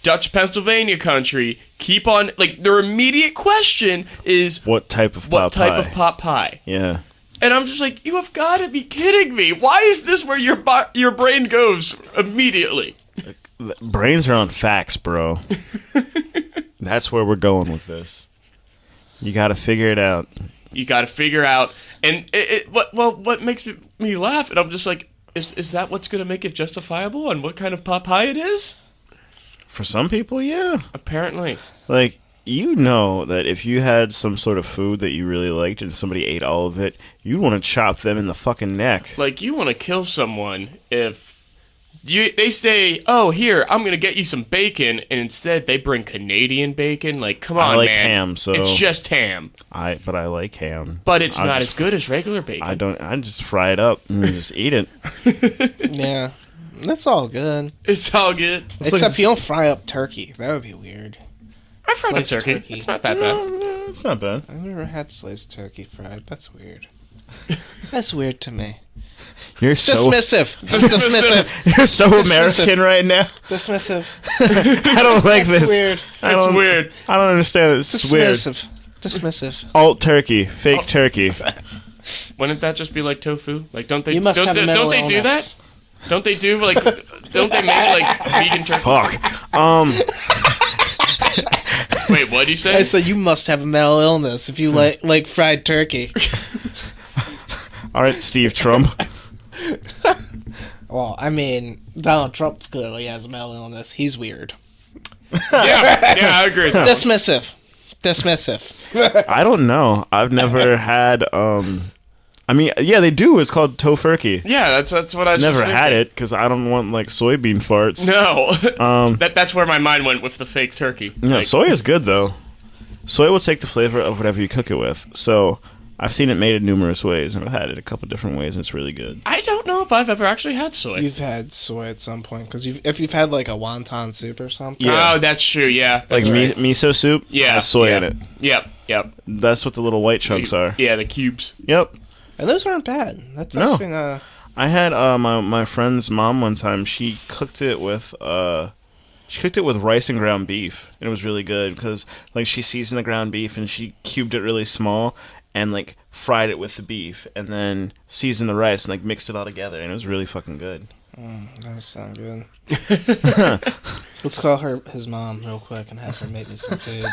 Speaker 3: Dutch Pennsylvania country, keep on, like, their immediate question is,
Speaker 1: What type of
Speaker 3: what
Speaker 1: pot
Speaker 3: type
Speaker 1: pie?
Speaker 3: of pot pie?
Speaker 1: Yeah.
Speaker 3: And I'm just like, you have got to be kidding me. Why is this where your brain goes immediately?
Speaker 1: Brains are on facts, bro. That's where we're going with this. You got to figure it out.
Speaker 3: You got to figure out. And what makes me laugh? And I'm just like, is that what's going to make it justifiable on what kind of pot pie it is?
Speaker 1: For some people, yeah.
Speaker 3: Apparently.
Speaker 1: Like, you know that if you had some sort of food that you really liked and somebody ate all of it, you'd want to chop them in the fucking neck.
Speaker 3: Like, you want to kill someone if they say, oh, here, I'm going to get you some bacon, and instead they bring Canadian bacon. Like, come on,
Speaker 1: I like
Speaker 3: man.
Speaker 1: ham, so...
Speaker 3: It's just ham.
Speaker 1: But I like ham.
Speaker 3: But it's not as good as regular bacon.
Speaker 1: I just fry it up and just eat it.
Speaker 2: Yeah. That's all good.
Speaker 3: It's all good.
Speaker 2: Except you don't fry up turkey. That would be weird.
Speaker 3: I fried up turkey. It's not that bad.
Speaker 1: No, it's not bad.
Speaker 2: I've never had sliced turkey fried. That's weird. That's weird to me.
Speaker 1: You're so
Speaker 2: dismissive. Just dismissive.
Speaker 1: You're so American right now.
Speaker 2: Dismissive.
Speaker 1: I don't like
Speaker 2: That's
Speaker 1: this.
Speaker 2: Weird.
Speaker 3: It's weird.
Speaker 1: I don't understand this. It's weird.
Speaker 2: Dismissive.
Speaker 1: Alt turkey, fake turkey.
Speaker 3: Wouldn't that just be like tofu? Like, don't they?
Speaker 2: You must have a mental
Speaker 3: don't they do
Speaker 2: illness.
Speaker 3: that? Don't they do like? Don't they make like vegan turkey?
Speaker 1: Fuck.
Speaker 3: Wait, what did you say?
Speaker 2: I said you must have a mental illness if you like fried turkey.
Speaker 1: All right, Steve Trump.
Speaker 2: Well, I mean, Donald Trump clearly has a mental illness. He's weird.
Speaker 3: yeah, I agree with that.
Speaker 2: Dismissive.
Speaker 1: I don't know. I've never had. I mean, yeah, they do. It's called tofurkey.
Speaker 3: Yeah, that's what I was
Speaker 1: Never
Speaker 3: just
Speaker 1: had
Speaker 3: thinking.
Speaker 1: it because I don't want like soybean farts.
Speaker 3: No, that's where my mind went with the fake turkey.
Speaker 1: No,
Speaker 3: Like,
Speaker 1: soy is good though. Soy will take the flavor of whatever you cook it with. So I've seen it made in numerous ways, and I've had it a couple different ways, and it's really good.
Speaker 3: I don't know if I've ever actually had soy.
Speaker 2: You've had soy at some point because if you've had like a wonton soup or something.
Speaker 1: Yeah.
Speaker 3: Oh, that's true. Yeah,
Speaker 1: Like
Speaker 3: that's right.
Speaker 1: miso soup,
Speaker 3: Yeah,
Speaker 1: has soy
Speaker 3: yeah.
Speaker 1: in it.
Speaker 3: Yep.
Speaker 1: That's what the little white chunks are.
Speaker 3: Yeah, the cubes.
Speaker 1: Yep.
Speaker 2: And those aren't bad. That's
Speaker 1: No.
Speaker 2: actually
Speaker 1: I had my friend's mom one time. She cooked it with rice and ground beef, and it was really good because like she seasoned the ground beef and she cubed it really small and like fried it with the beef and then seasoned the rice and like mixed it all together, and it was really fucking good.
Speaker 2: that sounds good. Let's call his mom real quick and have her make me some food.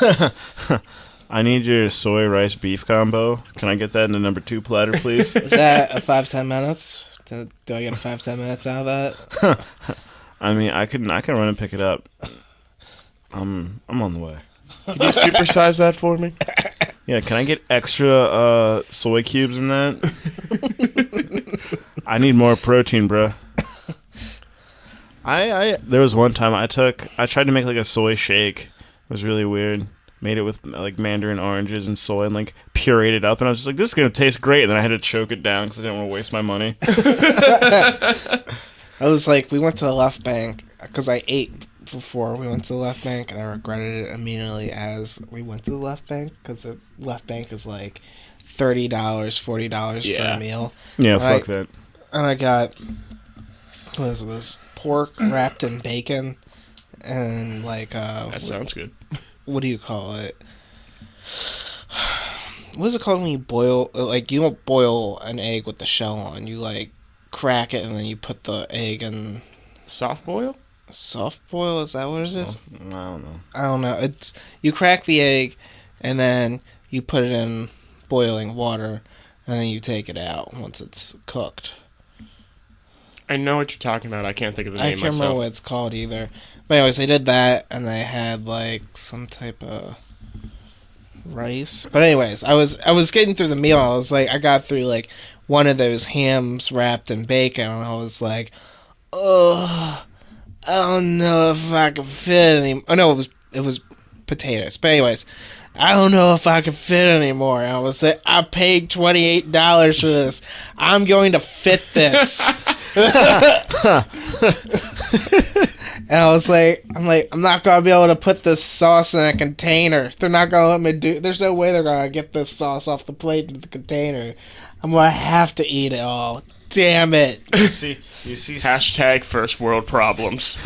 Speaker 1: I need your soy rice beef combo. Can I get that in the number 2 platter, please?
Speaker 2: Is that a 5-10 minutes? Do I get a 5-10 minutes out of that?
Speaker 1: I mean, I can run and pick it up. I'm on the way.
Speaker 3: Can you supersize that for me?
Speaker 1: Yeah, can I get extra soy cubes in that? I need more protein, bro. There was one time I tried to make like a soy shake. It was really weird. Made it with like mandarin oranges and soy and like pureed it up, and I was just like, this is gonna taste great, and then I had to choke it down because I didn't want to waste my money.
Speaker 2: I was like, we went to the left bank because I ate before we went to the left bank, and I regretted it immediately as we went to the left bank because the left bank is like $30, $40 for a meal.
Speaker 1: Yeah, fuck that.
Speaker 2: And I got, what is this? Pork wrapped in bacon and like
Speaker 3: That sounds good.
Speaker 2: what do you call it? What is it called when you boil? Like, you don't boil an egg with the shell on. You like crack it and then you put the egg in.
Speaker 3: Soft boil?
Speaker 2: Soft boil? Is that what it is?
Speaker 1: I don't know.
Speaker 2: It's you crack the egg and then you put it in boiling water and then you take it out once it's cooked.
Speaker 3: I know what you're talking about. I can't think of the name
Speaker 2: I can't remember
Speaker 3: myself.
Speaker 2: what it's called either. But anyways, they did that, and they had like some type of rice. But anyways, I was getting through the meal. I was like, I got through like one of those hams wrapped in bacon, and I was like, oh, I don't know if I can fit any. Oh no, it was potatoes. But anyways, I don't know if I can fit anymore. I was like, I paid $28 for this. I'm going to fit this. And I was like, I'm not going to be able to put this sauce in a container. They're not going to let me do. There's no way they're going to get this sauce off the plate into the container. I'm going to have to eat it all. Damn it.
Speaker 1: You see
Speaker 3: Hashtag first world problems.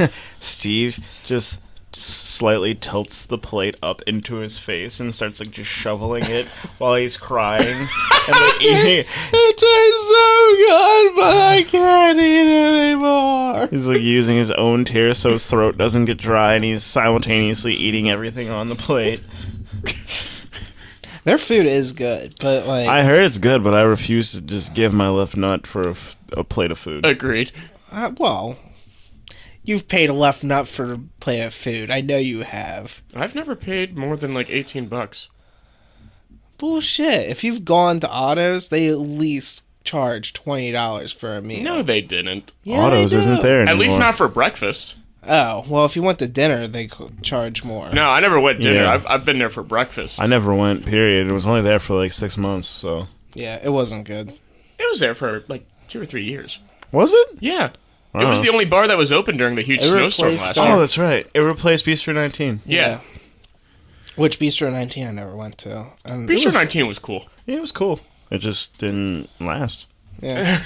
Speaker 1: Steve just slightly tilts the plate up into his face and starts like just shoveling it while he's crying. And like,
Speaker 2: it tastes so good, but I can't eat it anymore.
Speaker 1: he's like using his own tears so his throat doesn't get dry, and he's simultaneously eating everything on the plate.
Speaker 2: Their food is good, but like
Speaker 1: I heard it's good, but I refuse to just give my left nut for a plate of food.
Speaker 3: Agreed.
Speaker 2: Well, you've paid a left nut for a plate of food. I know you have.
Speaker 3: I've never paid more than like $18.
Speaker 2: Bullshit. If you've gone to Otto's, they at least charge $20 for a meal.
Speaker 3: No, they didn't.
Speaker 2: Yeah,
Speaker 1: Otto's
Speaker 2: they do.
Speaker 1: isn't there anymore.
Speaker 3: At least not for breakfast.
Speaker 2: Oh, well, if you went to dinner, they could charge more.
Speaker 3: No, I never went dinner.
Speaker 1: Yeah.
Speaker 3: I've been there for breakfast.
Speaker 1: I never went, period. It was only there for like 6 months, so.
Speaker 2: Yeah, it wasn't good.
Speaker 3: It was there for like 2 or 3 years.
Speaker 1: Was it?
Speaker 3: Yeah.
Speaker 1: Wow.
Speaker 3: It was the only bar that was open during the huge
Speaker 2: It
Speaker 3: snowstorm
Speaker 2: replaced,
Speaker 3: last year.
Speaker 1: Oh, that's right. It replaced Bistro 19.
Speaker 3: Yeah.
Speaker 2: Which Bistro 19 I never went to. And it
Speaker 3: Bistro
Speaker 2: was-
Speaker 3: 19 was cool.
Speaker 1: Yeah, it was cool. It just didn't last.
Speaker 2: Yeah.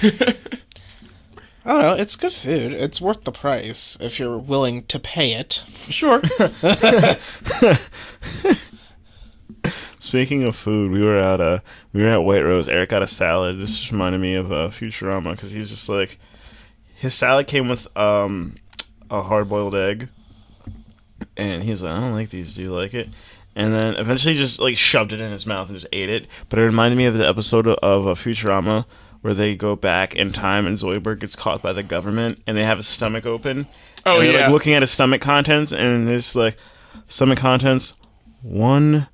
Speaker 2: I don't know. It's good food. It's worth the price if you're willing to pay it.
Speaker 3: Sure.
Speaker 1: Speaking of food, we were at White Rose. Eric got a salad. This just reminded me of Futurama because he's just like, his salad came with a hard-boiled egg, and he's like, I don't like these. Do you like it? And then eventually just like shoved it in his mouth and just ate it. But it reminded me of the episode of Futurama where they go back in time and Zoidberg gets caught by the government and they have his stomach open.
Speaker 3: Oh,
Speaker 1: and they're,
Speaker 3: yeah.
Speaker 1: like looking at his stomach contents, and it's like stomach contents, 1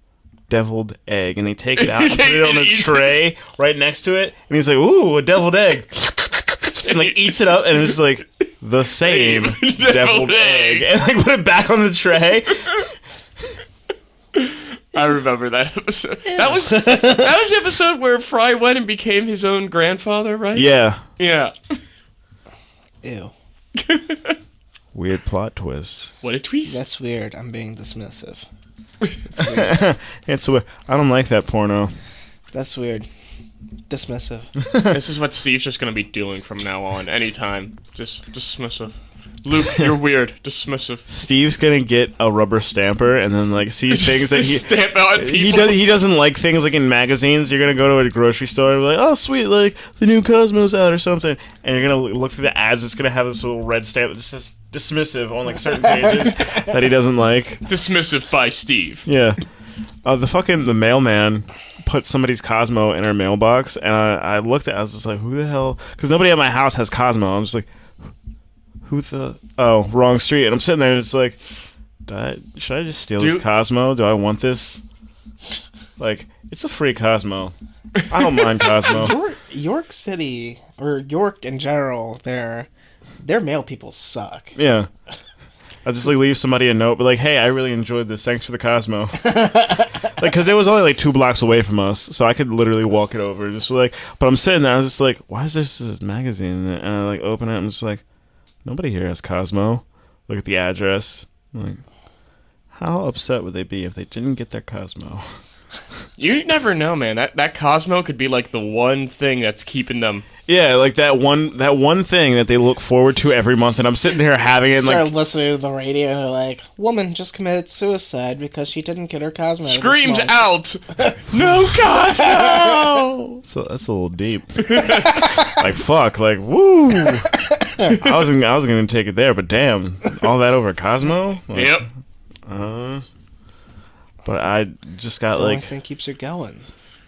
Speaker 1: deviled egg, and they take it out and put it on a tray right next to it, and he's like, ooh, a deviled egg, and like eats it up, and it's like the same deviled egg, and like put it back on the tray.
Speaker 3: I remember that episode. That was the episode where Fry went and became his own grandfather, right?
Speaker 1: Yeah.
Speaker 3: Yeah.
Speaker 2: Ew.
Speaker 1: Weird plot twist.
Speaker 3: What a twist.
Speaker 2: That's weird. I'm being dismissive.
Speaker 1: It's weird. I don't like that porno.
Speaker 2: That's weird. Dismissive.
Speaker 3: This is what Steve's just going to be doing from now on, anytime. Just dismissive. Luke, you're weird. Dismissive.
Speaker 1: Steve's gonna get a rubber stamper and then like see things that he
Speaker 3: stamp out at people.
Speaker 1: he doesn't like things like in magazines. You're gonna go to a grocery store and be like, oh sweet, like the new Cosmo's out or something, and you're gonna look through the ads. It's gonna have this little red stamp that just says dismissive on like certain pages that he doesn't like.
Speaker 3: Dismissive by Steve.
Speaker 1: Yeah. The mailman put somebody's Cosmo in our mailbox, and I looked at it, I was just like, who the hell? Because nobody at my house has Cosmo. I'm just like, wrong street. And I'm sitting there and it's like, should I just steal this Cosmo? Do I want this? Like, it's a free Cosmo. I don't mind Cosmo.
Speaker 2: York City, or York in general, their mail people suck.
Speaker 1: Yeah. I'll just like leave somebody a note, but like, hey, I really enjoyed this. Thanks for the Cosmo. Like, because it was only like 2 blocks away from us, so I could literally walk it over. Just like, but I'm sitting there, I was just like, why is this magazine? And I like open it, and I'm just like, nobody here has Cosmo. Look at the address. I'm like, how upset would they be if they didn't get their Cosmo?
Speaker 3: You never know, man. That Cosmo could be like the one thing that's keeping them.
Speaker 1: Yeah, like that one thing that they look forward to every month, and I'm sitting here having it. And
Speaker 2: Start
Speaker 1: like,
Speaker 2: listening to the radio, and they're like, woman just committed suicide because she didn't get her Cosmo.
Speaker 3: Screams out, no Cosmo!
Speaker 1: so that's a little deep. Like fuck, like woo. I was gonna take it there, but damn, all that over Cosmo. Like,
Speaker 3: Yep.
Speaker 1: But I just got
Speaker 2: That's the only
Speaker 1: like
Speaker 2: thing keeps her going.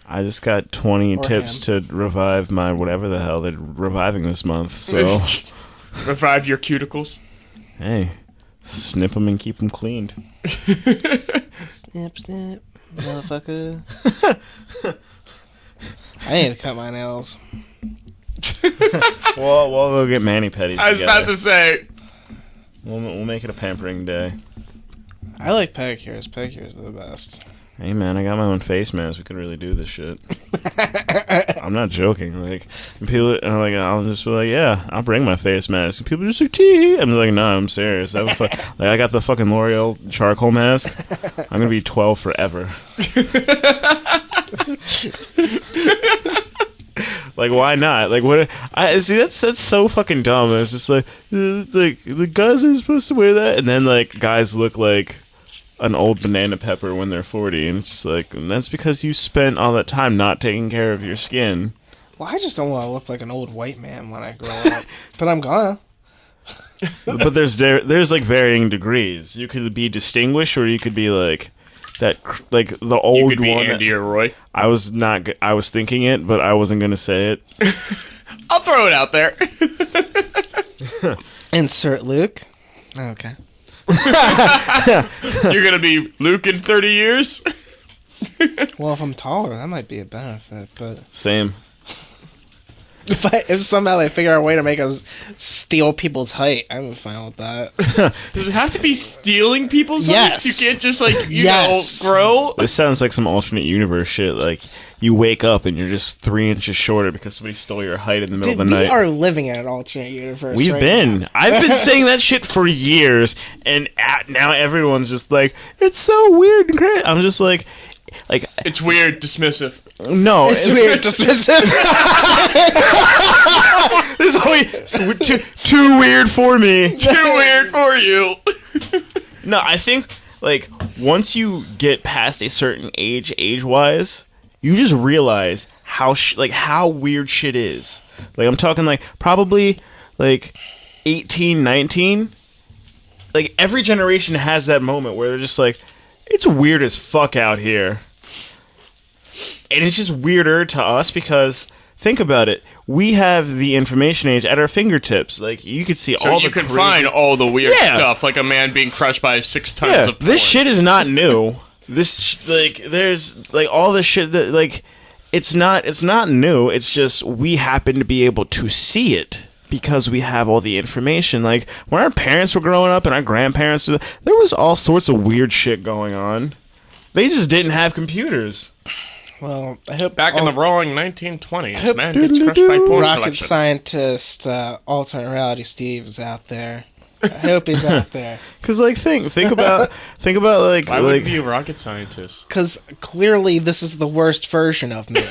Speaker 1: I just got 20
Speaker 2: Or
Speaker 1: tips
Speaker 2: him.
Speaker 1: to revive my whatever the hell they're reviving this month. So
Speaker 3: Revive your cuticles.
Speaker 1: hey, snip them and keep them cleaned.
Speaker 2: Snip, snip, motherfucker. I need to cut my nails.
Speaker 1: Well, we'll go get mani-pedis.
Speaker 3: I was about to say.
Speaker 1: We'll make it a pampering day.
Speaker 2: I like pedicures. Pedicures are the best.
Speaker 1: Hey man, I got my own face mask. We could really do this shit. I'm not joking. Like people, and like I'll just be like, yeah, I'll bring my face mask. And people are just like, tee. I'm like, no, I'm serious. Like I got the fucking L'Oreal charcoal mask. I'm gonna be 12 forever. Like, why not? Like, what? I see. That's so fucking dumb. It's just like the guys are supposed to wear that, and then like guys look like an old banana pepper when they're 40, and it's just like, and that's because you spent all that time not taking care of your skin.
Speaker 2: Well, I just don't want to look like an old white man when I grow up, but I'm gonna.
Speaker 1: But there's like varying degrees. You could be distinguished, or you could be like that, like the old
Speaker 3: You could be
Speaker 1: one.
Speaker 3: Andy or Roy.
Speaker 1: I was not. I was thinking it, but I wasn't gonna say it.
Speaker 3: I'll throw it out there.
Speaker 2: Insert Luke. Okay.
Speaker 3: You're gonna be Luke in 30 years.
Speaker 2: Well, if I'm taller, that might be a benefit. But
Speaker 1: Same.
Speaker 2: if somehow they figure out a way to make us steal people's height, I'm fine with that.
Speaker 3: Does it have to be stealing people's
Speaker 2: Yes.
Speaker 3: heights? You can't just like
Speaker 2: Yes.
Speaker 3: grow.
Speaker 1: This sounds like some alternate universe shit. Like you wake up and you're just 3 inches shorter because somebody stole your height in the middle
Speaker 2: Dude,
Speaker 1: of the
Speaker 2: we
Speaker 1: night.
Speaker 2: are living in an alternate universe.
Speaker 1: We've
Speaker 2: right
Speaker 1: been.
Speaker 2: now.
Speaker 1: I've been saying that shit for years, and now everyone's just like, it's so weird and crazy. I'm just like,
Speaker 3: It's weird, dismissive.
Speaker 1: no,
Speaker 2: It's weird, dismissive.
Speaker 1: This is only too weird for me.
Speaker 3: Too weird for you.
Speaker 1: No, I think like once you get past a certain age-wise, you just realize how weird shit is. Like I'm talking like probably like 18, 19. Like every generation has that moment where they're just like, it's weird as fuck out here. And it's just weirder to us because think about it. We have the information age at our fingertips. Like you could see
Speaker 3: So
Speaker 1: all
Speaker 3: you
Speaker 1: the
Speaker 3: can
Speaker 1: crazy-
Speaker 3: find all the weird
Speaker 1: Yeah.
Speaker 3: stuff, like a man being crushed by 6 tons
Speaker 1: Yeah,
Speaker 3: of porn.
Speaker 1: this shit is not new. There's like all this shit that like it's not new. It's just we happen to be able to see it because we have all the information. Like when our parents were growing up and our grandparents, there was all sorts of weird shit going on. They just didn't have computers.
Speaker 2: Well, I hope
Speaker 3: Back in
Speaker 2: all
Speaker 3: the roaring 1920s,
Speaker 2: hope-
Speaker 3: man gets crushed by porn
Speaker 2: rocket
Speaker 3: collection.
Speaker 2: scientist, alternate reality Steve is out there. I hope he's out there.
Speaker 1: Cause like think about like
Speaker 3: Why would
Speaker 1: like
Speaker 3: you be a rocket scientist?
Speaker 2: Because clearly this is the worst version of me.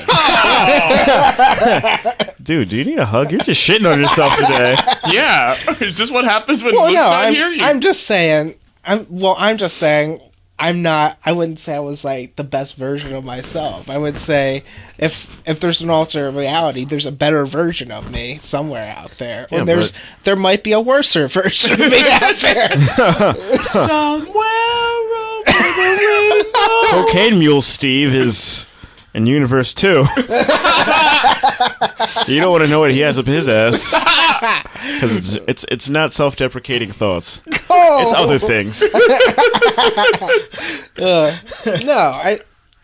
Speaker 1: dude, do you need a hug? You're just shitting on yourself today.
Speaker 3: Yeah, is this what happens when
Speaker 2: Well,
Speaker 3: Luke's
Speaker 2: no,
Speaker 3: not here?
Speaker 2: I'm just saying. I'm just saying. I'm not. I wouldn't say I was like the best version of myself. I would say if there's an alternate reality, there's a better version of me somewhere out there, or
Speaker 1: Yeah,
Speaker 2: there might be a worser version of me out there.
Speaker 1: Cocaine Mule Steve is in Universe 2. You don't want to know what he has up his ass. Because it's not self-deprecating thoughts. It's other things.
Speaker 2: No,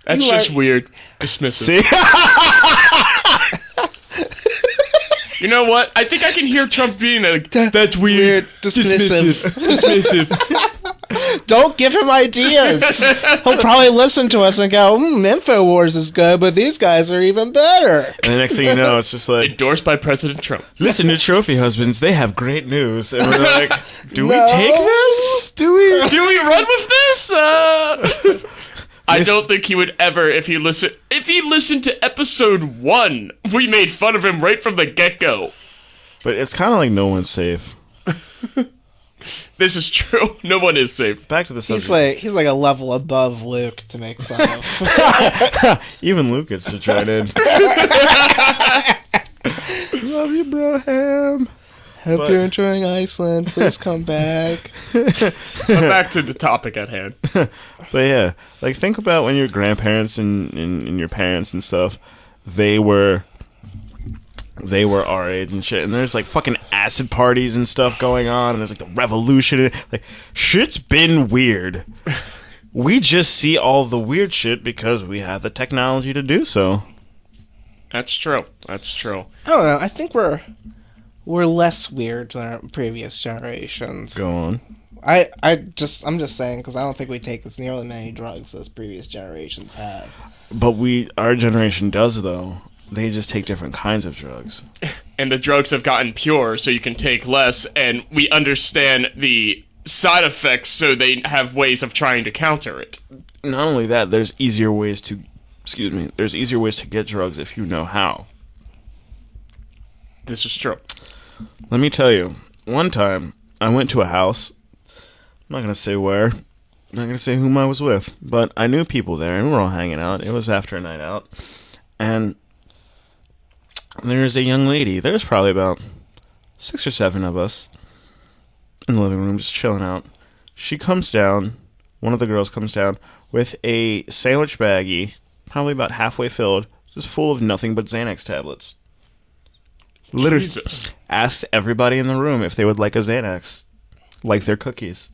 Speaker 3: That's
Speaker 2: you
Speaker 3: just
Speaker 2: are-
Speaker 3: weird. Dismissive.
Speaker 1: See?
Speaker 3: You know what? I think I can hear Trump being that's weird.
Speaker 2: dismissive.
Speaker 3: Dismissive.
Speaker 2: Don't give him ideas. He'll probably listen to us and go, InfoWars is good, but these guys are even better.
Speaker 1: And the next thing you know, it's just like,
Speaker 3: Endorsed by President Trump.
Speaker 1: listen to Trophy Husbands. They have great news. And we're like, do
Speaker 2: No.
Speaker 1: we take this? Do we?
Speaker 3: Do we run with this? I don't think he would ever if he listened to episode 1. We made fun of him right from the get-go.
Speaker 1: But it's kind of like no one's safe.
Speaker 3: This is true. No one is safe.
Speaker 1: Back to the subject.
Speaker 2: He's like a level above Luke to make fun of.
Speaker 1: Even Lucas should try in. Love you, bro, Ham.
Speaker 2: Hope you're enjoying Iceland. Please come back.
Speaker 3: But back to the topic at hand.
Speaker 1: But yeah, like think about when your grandparents and your parents and stuff, they were our age and shit, and there's like fucking acid parties and stuff going on, and there's like the revolution, like shit's been weird. We just see all the weird shit because we have the technology to do so.
Speaker 3: That's true. That's true.
Speaker 2: I don't know. I think we're less weird than our previous generations.
Speaker 1: Go on.
Speaker 2: I'm just saying because I don't think we take as nearly many drugs as previous generations have.
Speaker 1: But our generation does though. They just take different kinds of drugs.
Speaker 3: And the drugs have gotten pure, so you can take less, and we understand the side effects, so they have ways of trying to counter it.
Speaker 1: Not only that, there's easier ways to get drugs if you know how.
Speaker 3: This is true.
Speaker 1: Let me tell you. One time, I went to a house. I'm not going to say where. I'm not going to say whom I was with. But I knew people there, and we were all hanging out. It was after a night out. And there's a young lady. There's probably about 6 or 7 of us in the living room just chilling out. She comes down. One of the girls comes down with a sandwich baggie, probably about halfway filled, just full of nothing but Xanax tablets. Literally
Speaker 3: Jesus.
Speaker 1: asked everybody in the room if they would like a Xanax, like their cookies.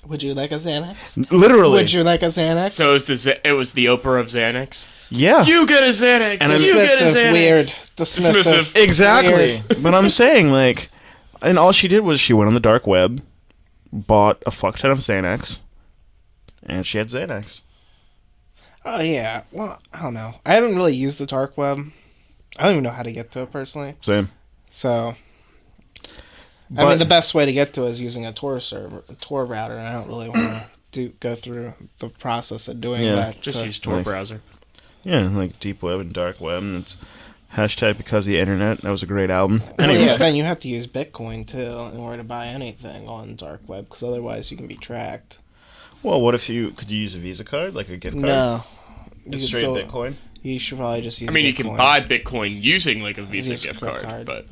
Speaker 2: Would you like a Xanax?
Speaker 1: Literally.
Speaker 2: Would you like a Xanax?
Speaker 3: So it was the Oprah of Xanax?
Speaker 1: Yeah.
Speaker 3: You get a Xanax!
Speaker 1: And
Speaker 3: you get a
Speaker 2: Dismissive,
Speaker 3: Xanax!
Speaker 2: weird, dismissive.
Speaker 1: Exactly.
Speaker 2: Weird.
Speaker 1: But I'm saying, like, and all she did was she went on the dark web, bought a fuck ton of Xanax, and she had Xanax.
Speaker 2: Oh, yeah. Well, I don't know. I haven't really used the dark web. I don't even know how to get to it, personally.
Speaker 1: Same.
Speaker 2: So,
Speaker 1: But,
Speaker 2: I mean, the best way to get to it is using a Tor server, a Tor router, and I don't really want to go through the process of doing that.
Speaker 3: Just use Tor browser.
Speaker 1: yeah, like deep web and dark web, and it's hashtag because of the internet. That was a great album.
Speaker 2: Well,
Speaker 1: Anyway.
Speaker 2: yeah, then you have to use Bitcoin, too, in order to buy anything on dark web, because otherwise you can be tracked.
Speaker 1: Well, what if could you use a Visa card, like a gift card?
Speaker 2: No.
Speaker 1: It's
Speaker 2: could
Speaker 1: straight
Speaker 2: still-
Speaker 1: Bitcoin?
Speaker 2: You should probably just use
Speaker 3: I mean,
Speaker 2: Bitcoin.
Speaker 3: you can buy Bitcoin using like a Visa gift card, but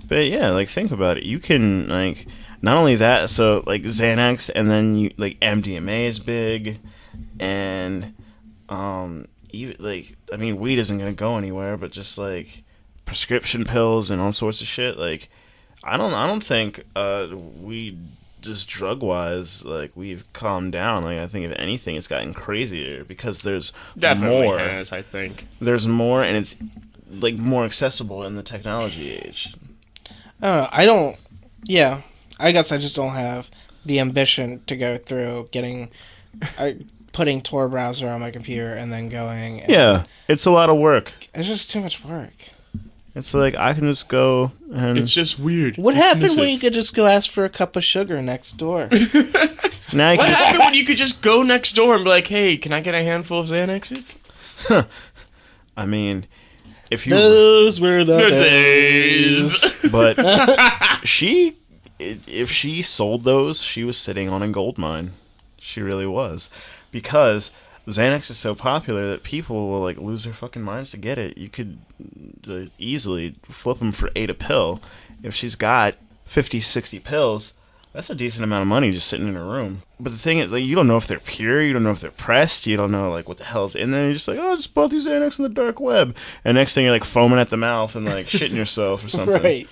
Speaker 1: But yeah, like think about it. You can like not only that, so like Xanax, and then you like MDMA is big, and even like I mean weed isn't gonna go anywhere, but just like prescription pills and all sorts of shit. Like I don't think weed just drug wise like we've calmed down. Like I think if anything, it's gotten crazier because there's
Speaker 3: definitely
Speaker 1: more.
Speaker 3: has, I think.
Speaker 1: There's more, and it's like more accessible in the technology age.
Speaker 2: I don't. Yeah, I guess I just don't have the ambition to go through putting Tor browser on my computer and then going. And
Speaker 1: Yeah, it's a lot of work.
Speaker 2: it's just too much work.
Speaker 1: It's like I can just go and
Speaker 3: It's just weird.
Speaker 2: What happened when
Speaker 3: Dismissive.
Speaker 2: you could just go ask for a cup of sugar next door?
Speaker 1: now you
Speaker 3: What
Speaker 1: can
Speaker 3: happened when you could just go next door and be like, "Hey, can I get a handful of Xanaxes?"
Speaker 1: I mean, if you
Speaker 2: Those were the
Speaker 3: Good
Speaker 2: days.
Speaker 3: days.
Speaker 1: but if she sold those, she was sitting on a gold mine. She really was, because Xanax is so popular that people will like lose their fucking minds to get it. You could easily flip them for 8 a pill. If she's got 50, 60 pills, that's a decent amount of money just sitting in her room. But the thing is, like, you don't know if they're pure, you don't know if they're pressed, you don't know like what the hell's in there. You're just like, oh, I just bought these Xanax on the dark web, and next thing you're like foaming at the mouth and like shitting yourself or something.
Speaker 2: Right.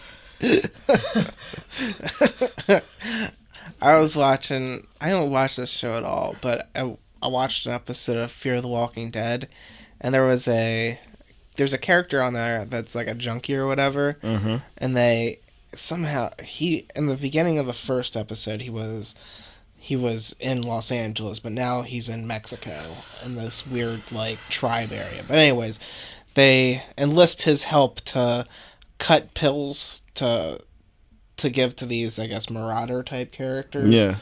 Speaker 2: I was watching. I don't watch this show at all, but I watched an episode of Fear the Walking Dead, and there's a character on there that's like a junkie or whatever,
Speaker 1: Mm-hmm.
Speaker 2: and they somehow in the beginning of the first episode he was in Los Angeles, but now he's in Mexico in this weird like tribe area. But anyways, they enlist his help to cut pills to give to these, I guess, marauder type characters.
Speaker 1: Yeah.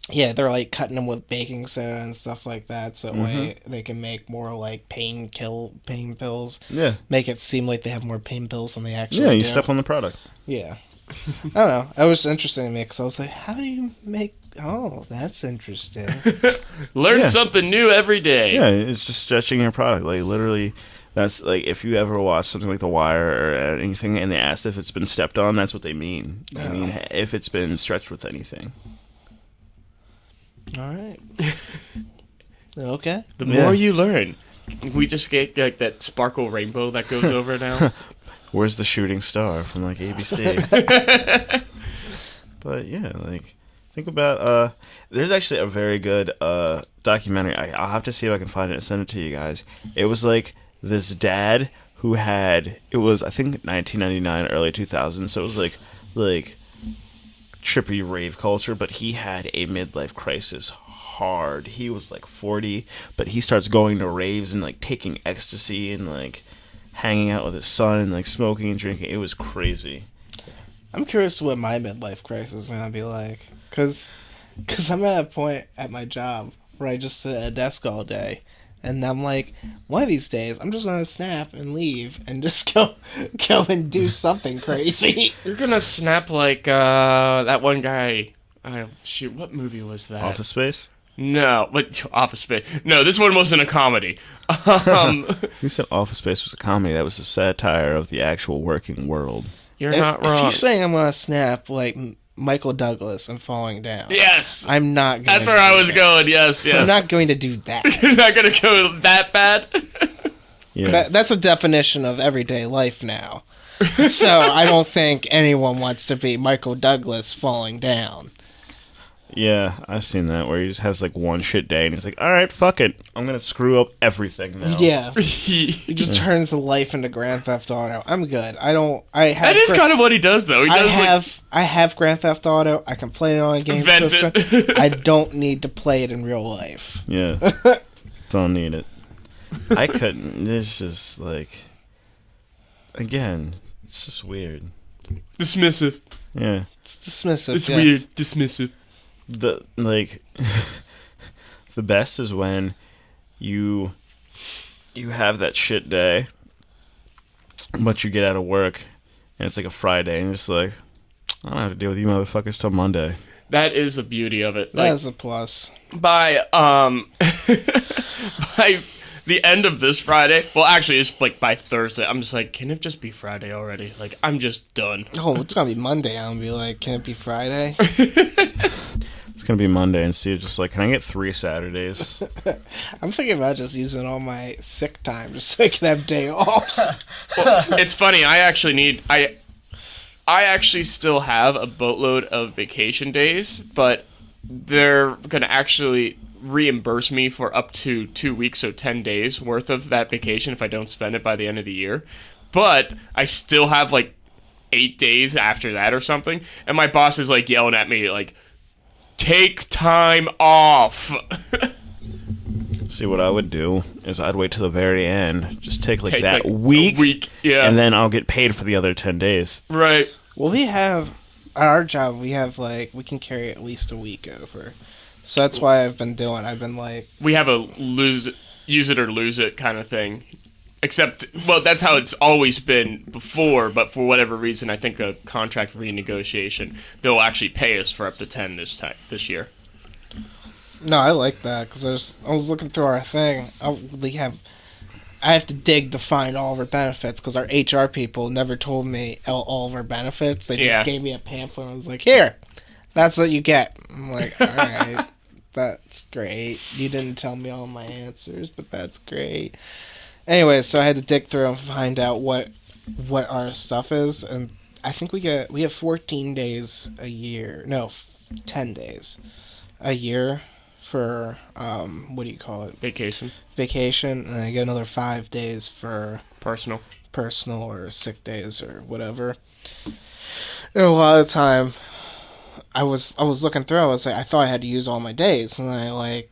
Speaker 2: Yeah, they're like cutting them with baking soda and stuff like that, so that way they can make more like pain pills.
Speaker 1: Yeah.
Speaker 2: Make it seem like they have more pain pills than they actually
Speaker 1: Yeah, you
Speaker 2: do.
Speaker 1: step on the product.
Speaker 2: Yeah. I don't know. It was interesting to me because I was like, how do you make... Oh, that's interesting.
Speaker 3: Learn
Speaker 1: Yeah.
Speaker 3: something new every day.
Speaker 1: Yeah, it's just stretching your product. Like, literally, that's like, if you ever watch something like The Wire or anything and they ask if it's been stepped on, that's what they mean. I mean, if it's been stretched with anything.
Speaker 2: All right. Okay.
Speaker 3: The
Speaker 1: Yeah.
Speaker 3: more you learn. We just get like that sparkle rainbow that goes over now.
Speaker 1: Where's the shooting star from, like, ABC? But, yeah, like, think about, there's actually a very good documentary. I'll have to see if I can find it and send it to you guys. It was, like, this dad who had, it was, I think, 1999, early 2000s, so it was, like, trippy rave culture, but he had a midlife crisis hard. He was, like, 40, but he starts going to raves and, like, taking ecstasy and, like, hanging out with his son and, like, smoking and drinking. It was crazy.
Speaker 2: I'm curious what my midlife crisis is going to be like. Because I'm at a point at my job where I just sit at a desk all day And I'm like, one of these days, I'm just going to snap and leave and just go and do something crazy.
Speaker 3: You're gonna snap like that one guy. Shoot, what movie was that?
Speaker 1: Office Space?
Speaker 3: No, but Office Space. No, this one wasn't a comedy.
Speaker 1: You said Office Space was a comedy. That was a satire of the actual working world.
Speaker 3: You're not wrong.
Speaker 2: If you're saying I'm going to snap like Michael Douglas and falling down.
Speaker 3: Yes.
Speaker 2: I'm not going to.
Speaker 3: That's where I was going. Yes.
Speaker 2: I'm not going to do that.
Speaker 3: You're not going to go that bad?
Speaker 1: Yeah.
Speaker 2: That's a definition of everyday life now. So I don't think anyone wants to be Michael Douglas falling down.
Speaker 1: Yeah, I've seen that where he just has like one shit day and he's like, all right, fuck it. I'm going to screw up everything now.
Speaker 2: Yeah. He just turns the life into Grand Theft Auto. I'm good. That
Speaker 3: is kind of what he does, though.
Speaker 2: I have Grand Theft Auto. I can play it on a game system. I don't need to play it in real life.
Speaker 1: Yeah. Don't need it. I couldn't. It's just like, again, it's just weird.
Speaker 3: Dismissive.
Speaker 1: Yeah.
Speaker 2: It's dismissive.
Speaker 3: It's weird. Dismissive.
Speaker 1: The best is when you have that shit day, but you get out of work and it's like a Friday and you're just like, I don't have to deal with you motherfuckers till Monday.
Speaker 3: That is the beauty of it.
Speaker 2: That is a plus.
Speaker 3: By by the end of this Friday, well, actually, it's like by Thursday. I'm just like, can it just be Friday already? Like, I'm just done.
Speaker 2: Oh, it's gonna be Monday. I'm gonna be like, can it be Friday?
Speaker 1: It's gonna be Monday, and Steve's just like, can I get 3 Saturdays?
Speaker 2: I'm thinking about just using all my sick time just so I can have day offs.
Speaker 3: Well, it's funny. I actually still have a boatload of vacation days, but they're gonna actually reimburse me for up to 2 weeks, so 10 days worth of that vacation if I don't spend it by the end of the year. But I still have like 8 days after that or something, and my boss is like yelling at me like, take time off.
Speaker 1: See, what I would do is I'd wait till the very end, just take like that
Speaker 3: like
Speaker 1: week,
Speaker 3: yeah,
Speaker 1: and then I'll get paid for the other 10 days.
Speaker 3: Right.
Speaker 2: Well, we have at our job. We have like we can carry at least a week over, so that's why I've been like,
Speaker 3: we have a use it or lose it kind of thing. Except, well, that's how it's always been before, but for whatever reason, I think a contract renegotiation, they'll actually pay us for up to 10 this year.
Speaker 2: No, I like that because I was looking through our thing. I have to dig to find all of our benefits because our HR people never told me all of our benefits. They just gave me a pamphlet and I was like, here, that's what you get. I'm like, all right, that's great. You didn't tell me all my answers, but that's great. Anyway, so I had to dig through and find out what our stuff is, and I think we have 14 days a year. No, 10 days a year for what do you call it?
Speaker 3: Vacation,
Speaker 2: and I get another 5 days for
Speaker 3: personal
Speaker 2: or sick days or whatever. And a lot of the time, I was looking through. I was like, I thought I had to use all my days, and I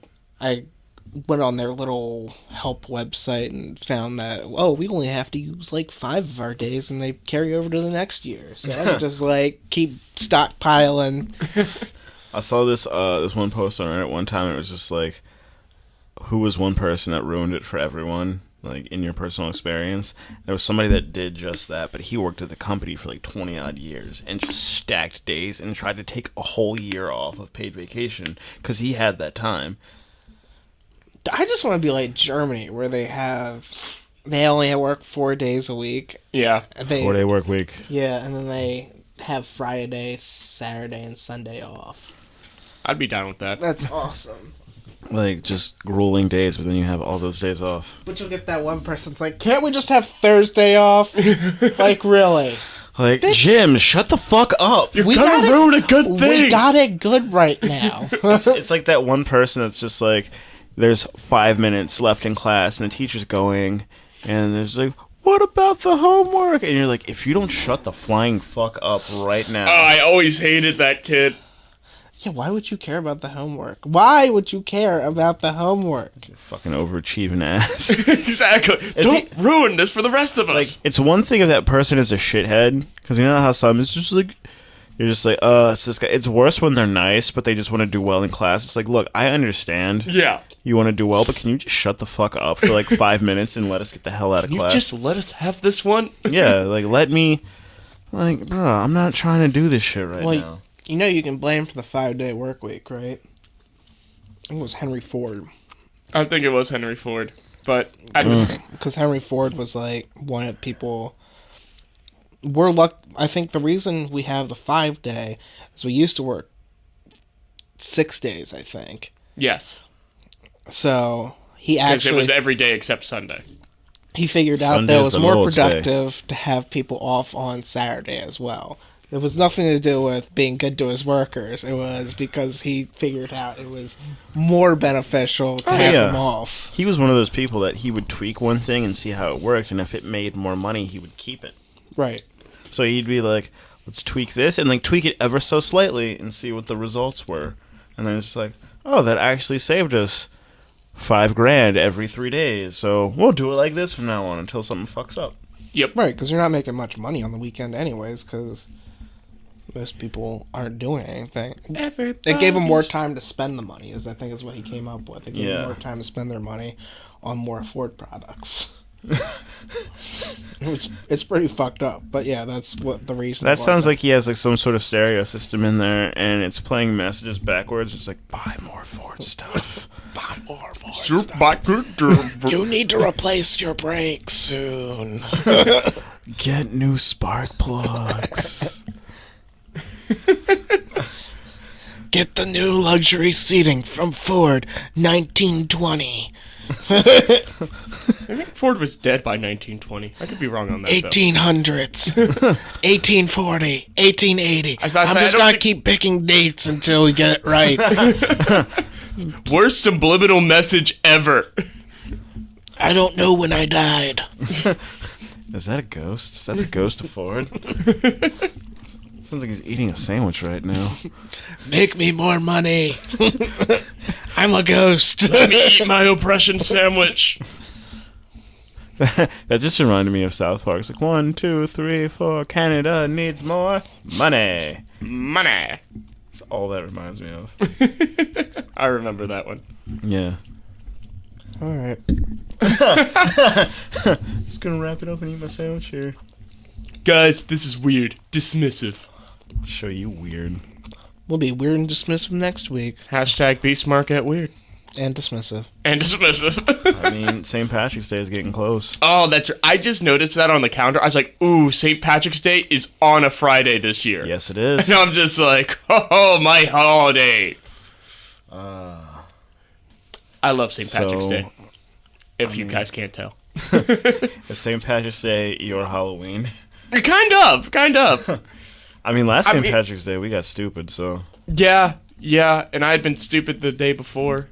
Speaker 2: went on their little help website and found that, we only have to use like 5 of our days and they carry over to the next year. So I could just like keep stockpiling.
Speaker 1: I saw this one post on Reddit one time. It was just like, who was one person that ruined it for everyone? Like in your personal experience, there was somebody that did just that, but he worked at the company for like 20 odd years and just stacked days and tried to take a whole year off of paid vacation because he had that time.
Speaker 2: I just want to be like Germany, where they only work 4 days a week.
Speaker 3: Yeah.
Speaker 1: 4-day work week.
Speaker 2: Yeah, and then they have Friday, Saturday, and Sunday off.
Speaker 3: I'd be down with that.
Speaker 2: That's awesome.
Speaker 1: Like, just grueling days, but then you have all those days off.
Speaker 2: But you'll get that one person's like, can't we just have Thursday off? Like, really?
Speaker 1: Like, Jim, shut the fuck up.
Speaker 3: You're gonna ruin a good thing.
Speaker 2: We got it good right now.
Speaker 1: It's like that one person that's just like, there's 5 minutes left in class, and the teacher's going, and there's like, what about the homework? And you're like, if you don't shut the flying fuck up right now.
Speaker 3: Oh, I always hated that kid.
Speaker 2: Yeah, why would you care about the homework? Why would you care about the homework?
Speaker 1: You fucking overachieving ass.
Speaker 3: Exactly. Don't ruin this for the rest of us.
Speaker 1: Like, it's one thing if that person is a shithead, because you know how some is just like, You're just like, it's this guy. It's worse when they're nice, but they just want to do well in class. It's like, look, I understand.
Speaker 3: Yeah.
Speaker 1: You want to do well, but can you just shut the fuck up for like 5 minutes and let us get the hell out of class?
Speaker 3: You just let us have this one?
Speaker 1: Yeah, like, let me... Like, bro, I'm not trying to do this shit right now.
Speaker 2: You know you can blame for the 5-day work week, right? I think it was Henry Ford.
Speaker 3: I think it was Henry Ford. But
Speaker 2: because Henry Ford was like one of the people... I think the reason we have the 5-day is we used to work 6 days, I think.
Speaker 3: Yes.
Speaker 2: So he actually...
Speaker 3: Because it was every day except Sunday.
Speaker 2: He figured out
Speaker 1: Sunday's
Speaker 2: that it was
Speaker 1: the
Speaker 2: more
Speaker 1: Lord's
Speaker 2: productive to have people off on Saturday as well. It was nothing to do with being good to his workers. It was because he figured out it was more beneficial to have them off.
Speaker 1: He was one of those people that he would tweak one thing and see how it worked, and if it made more money, he would keep it.
Speaker 2: Right.
Speaker 1: So he'd be like, let's tweak this, and like tweak it ever so slightly and see what the results were. And then it's just like, oh, that actually saved us $5,000 every 3 days. So we'll do it like this from now on until something fucks up.
Speaker 3: Yep.
Speaker 2: Right, because you're not making much money on the weekend anyways, because most people aren't doing anything. It gave them more time to spend the money, I think is what he came up with. It gave them more time to spend their money on more Ford products. It's pretty fucked up, but yeah, that's what the reason.
Speaker 1: That sounds like he has like some sort of stereo system in there, and it's playing messages backwards. It's like, buy more Ford stuff.
Speaker 2: Buy more Ford stuff. You need to replace your brakes soon.
Speaker 1: Get new spark plugs.
Speaker 2: Get the new luxury seating from Ford 1920.
Speaker 3: I think Ford was dead by 1920. I could be wrong on that.
Speaker 2: 1800s, 1840, 1880. I'm just gonna keep picking dates until we get it right.
Speaker 3: Worst subliminal message ever.
Speaker 2: I don't know when I died.
Speaker 1: Is that a ghost? Is that the ghost of Ford? Sounds like he's eating a sandwich right now.
Speaker 2: Make me more money. I'm a ghost.
Speaker 3: Let me eat my oppression sandwich.
Speaker 1: That just reminded me of South Park. It's like 1, 2, 3, 4. Canada needs more money.
Speaker 3: Money.
Speaker 1: That's all that reminds me of.
Speaker 3: I remember that one.
Speaker 1: Yeah.
Speaker 2: All right.
Speaker 1: Just gonna wrap it up and eat my sandwich here.
Speaker 3: Guys, this is weird. Dismissive.
Speaker 1: Show you weird.
Speaker 2: We'll be weird and dismissive next week.
Speaker 3: Hashtag #BeastMark at weird.
Speaker 2: And dismissive.
Speaker 3: And dismissive.
Speaker 1: I mean, St. Patrick's Day is getting close.
Speaker 3: Oh, that's... I just noticed that on the calendar. I was like, ooh, St. Patrick's Day is on a Friday this year.
Speaker 1: Yes, it is.
Speaker 3: And I'm just like, oh, my holiday. I love St. Patrick's Day. If you guys can't tell.
Speaker 1: Is St. Patrick's Day your Halloween?
Speaker 3: Kind of.
Speaker 1: I mean, last St. Patrick's Day, we got stupid, so...
Speaker 3: Yeah, and I had been stupid the day before.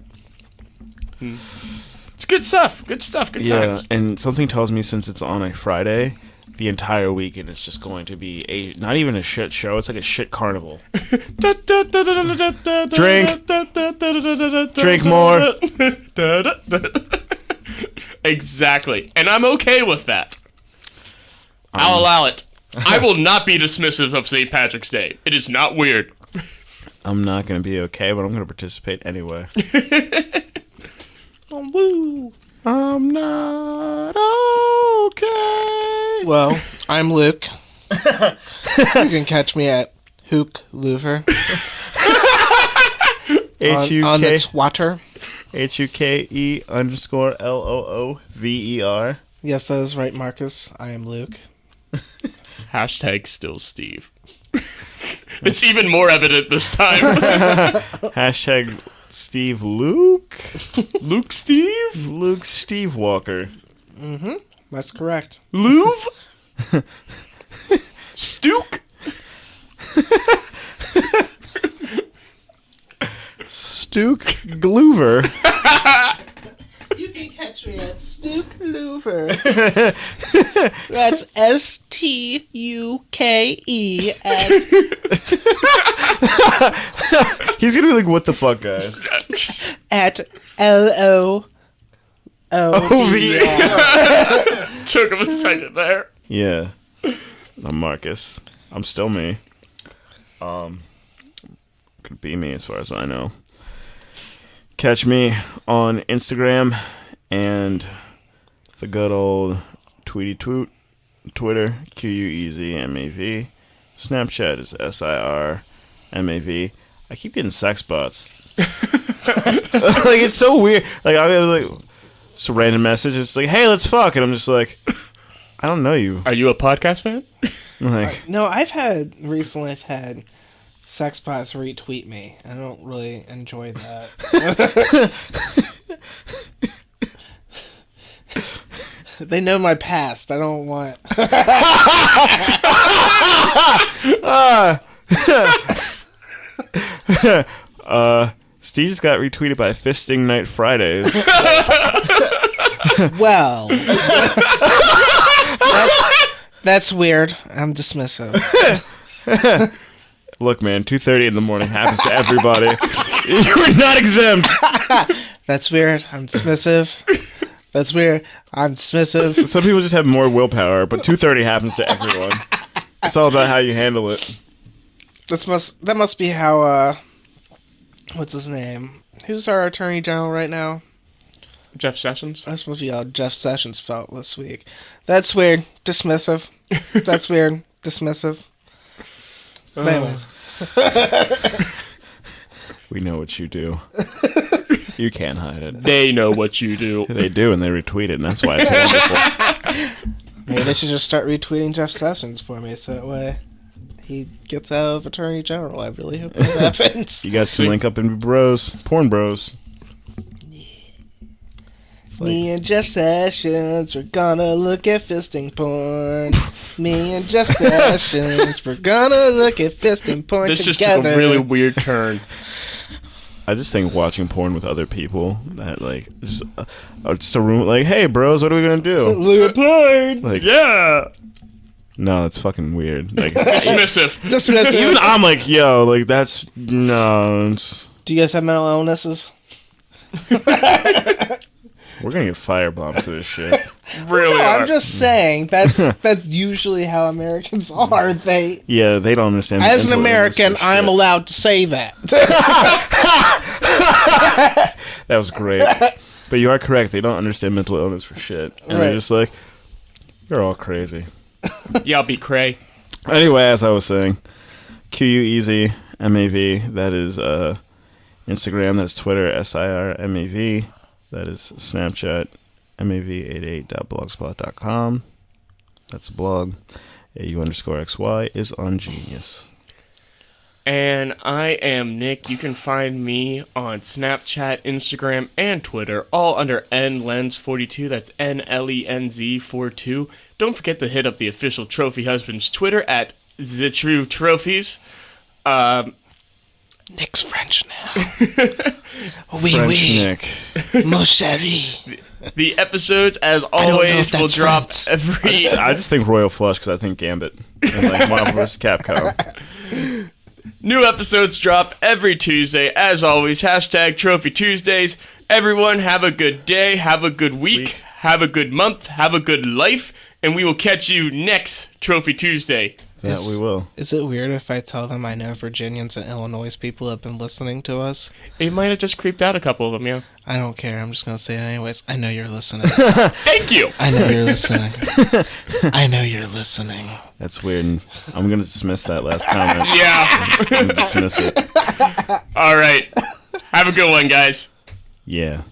Speaker 3: It's good stuff, good times.
Speaker 1: Yeah, and something tells me since it's on a Friday, the entire weekend is just going to be not even a shit show, it's like a shit carnival. Drink more.
Speaker 3: Exactly, and I'm okay with that. I'll allow it. I will not be dismissive of St. Patrick's Day. It is not weird.
Speaker 1: I'm not going to be okay, but I'm going to participate anyway.
Speaker 2: Woo!
Speaker 1: I'm not okay.
Speaker 2: Well, I'm Luke. You can catch me at Hook Louver. On the Twitter.
Speaker 1: HUKE_LOOVER.
Speaker 2: Yes, that is right, Marcus. I am Luke.
Speaker 3: Hashtag still Steve. It's even more evident this time.
Speaker 1: Hashtag Steve Luke.
Speaker 3: Luke Steve?
Speaker 1: Luke Steve Walker.
Speaker 2: Mm-hmm. That's correct.
Speaker 3: Louvre? Stook?
Speaker 1: Stook Gloover.
Speaker 2: You can catch me at Stook Louver. That's STUKE at...
Speaker 1: He's gonna be like, what the fuck, guys?
Speaker 2: At LOOVER.
Speaker 3: Took him a second there.
Speaker 1: Yeah. I'm Marcus. I'm still me. Could be me as far as I know. Catch me on Instagram and the good old Tweety Twoot, Twitter, QUEZMAV. Snapchat is SIRMAV. I keep getting sex bots. Like, it's so weird. Like, I was like, just a random message. It's like, hey, let's fuck. And I'm just like, I don't know you.
Speaker 3: Are you a podcast fan?
Speaker 1: Like,
Speaker 2: No, I've had sex bots retweet me. I don't really enjoy that. They know my past. I don't want.
Speaker 1: Steve just got retweeted by Fisting Night Fridays.
Speaker 2: Well, that's weird. I'm dismissive.
Speaker 1: Look, man, 2:30 in the morning happens to everybody. You're not exempt.
Speaker 2: That's weird. I'm dismissive. That's weird. I'm dismissive.
Speaker 1: Some people just have more willpower, but 2:30 happens to everyone. It's all about how you handle it.
Speaker 2: That must be how what's his name? Who's our Attorney General right now?
Speaker 3: Jeff Sessions?
Speaker 2: That's supposed to be how Jeff Sessions felt this week. That's weird. Dismissive. That's weird. Dismissive. But anyways.
Speaker 1: We know what you do. You can't hide it.
Speaker 3: They know what you do.
Speaker 1: They do, and they retweet it, and that's why it's wonderful.
Speaker 2: Maybe they should just start retweeting Jeff Sessions for me, so that way he gets out of Attorney General. I really hope that happens.
Speaker 1: You guys can link up and be bros. Porn bros.
Speaker 2: Me and Jeff Sessions, we're gonna look at fisting porn. Me and Jeff Sessions, we're gonna look at fisting porn
Speaker 3: This
Speaker 2: together.
Speaker 3: just took a really weird turn.
Speaker 1: I just think watching porn with other people that like just a room like, hey bros, what are we gonna do?
Speaker 2: Look at porn.
Speaker 1: Like,
Speaker 3: Yeah.
Speaker 1: no, that's fucking weird. Like,
Speaker 3: Dismissive.
Speaker 2: Dismissive.
Speaker 1: even I'm like, yo, like that's no.
Speaker 2: Do you guys have mental illnesses?
Speaker 1: We're gonna get firebombed for this shit.
Speaker 3: Really
Speaker 2: No,
Speaker 3: are.
Speaker 2: I'm just saying that's usually how Americans are. They,
Speaker 1: Yeah, they don't understand.
Speaker 2: as an
Speaker 1: mental illness
Speaker 2: American,
Speaker 1: for
Speaker 2: I'm
Speaker 1: shit.
Speaker 2: allowed to say that.
Speaker 1: That was great. But you are correct. They don't understand mental illness for shit, and they're
Speaker 2: Right.
Speaker 1: just like, you're all crazy.
Speaker 3: Yeah, I'll be cray.
Speaker 1: Anyway, as I was saying, QUEZMAV. That is Instagram. That's Twitter. SIRMAV. That is Snapchat. mav88.blogspot.com. That's a blog. AU_XY is on Genius.
Speaker 3: And I am Nick. You can find me on Snapchat, Instagram, and Twitter, all under NLens42. That's NLENZ42. Don't forget to hit up the official Trophy Husband's Twitter at TheTrueTrophies.
Speaker 2: Nick's French now. Oui,
Speaker 1: French
Speaker 2: oui.
Speaker 1: Nick.
Speaker 2: Mon chéri.
Speaker 3: The episodes, as
Speaker 2: don't know
Speaker 3: always,
Speaker 2: if
Speaker 3: will
Speaker 2: that's
Speaker 3: drop
Speaker 2: French.
Speaker 3: every...
Speaker 1: I just think Royal Flush because I think Gambit. And like Marvel vs. Capcom.
Speaker 3: New episodes drop every Tuesday. As always, hashtag Trophy Tuesdays. Everyone, have a good day, have a good week, have a good month, have a good life, and we will catch you next Trophy Tuesday.
Speaker 1: That we will.
Speaker 2: Is it weird if I tell them I know Virginians and Illinois people have been listening to us?
Speaker 3: It might have just creeped out a couple of them, yeah.
Speaker 2: I don't care. I'm just going to say it anyways. I know you're listening.
Speaker 3: Thank you!
Speaker 2: I know you're listening. I know you're listening.
Speaker 1: That's weird. I'm going to dismiss that last comment.
Speaker 3: Yeah.
Speaker 1: I'm going to dismiss it.
Speaker 3: All right. Have a good one, guys.
Speaker 1: Yeah.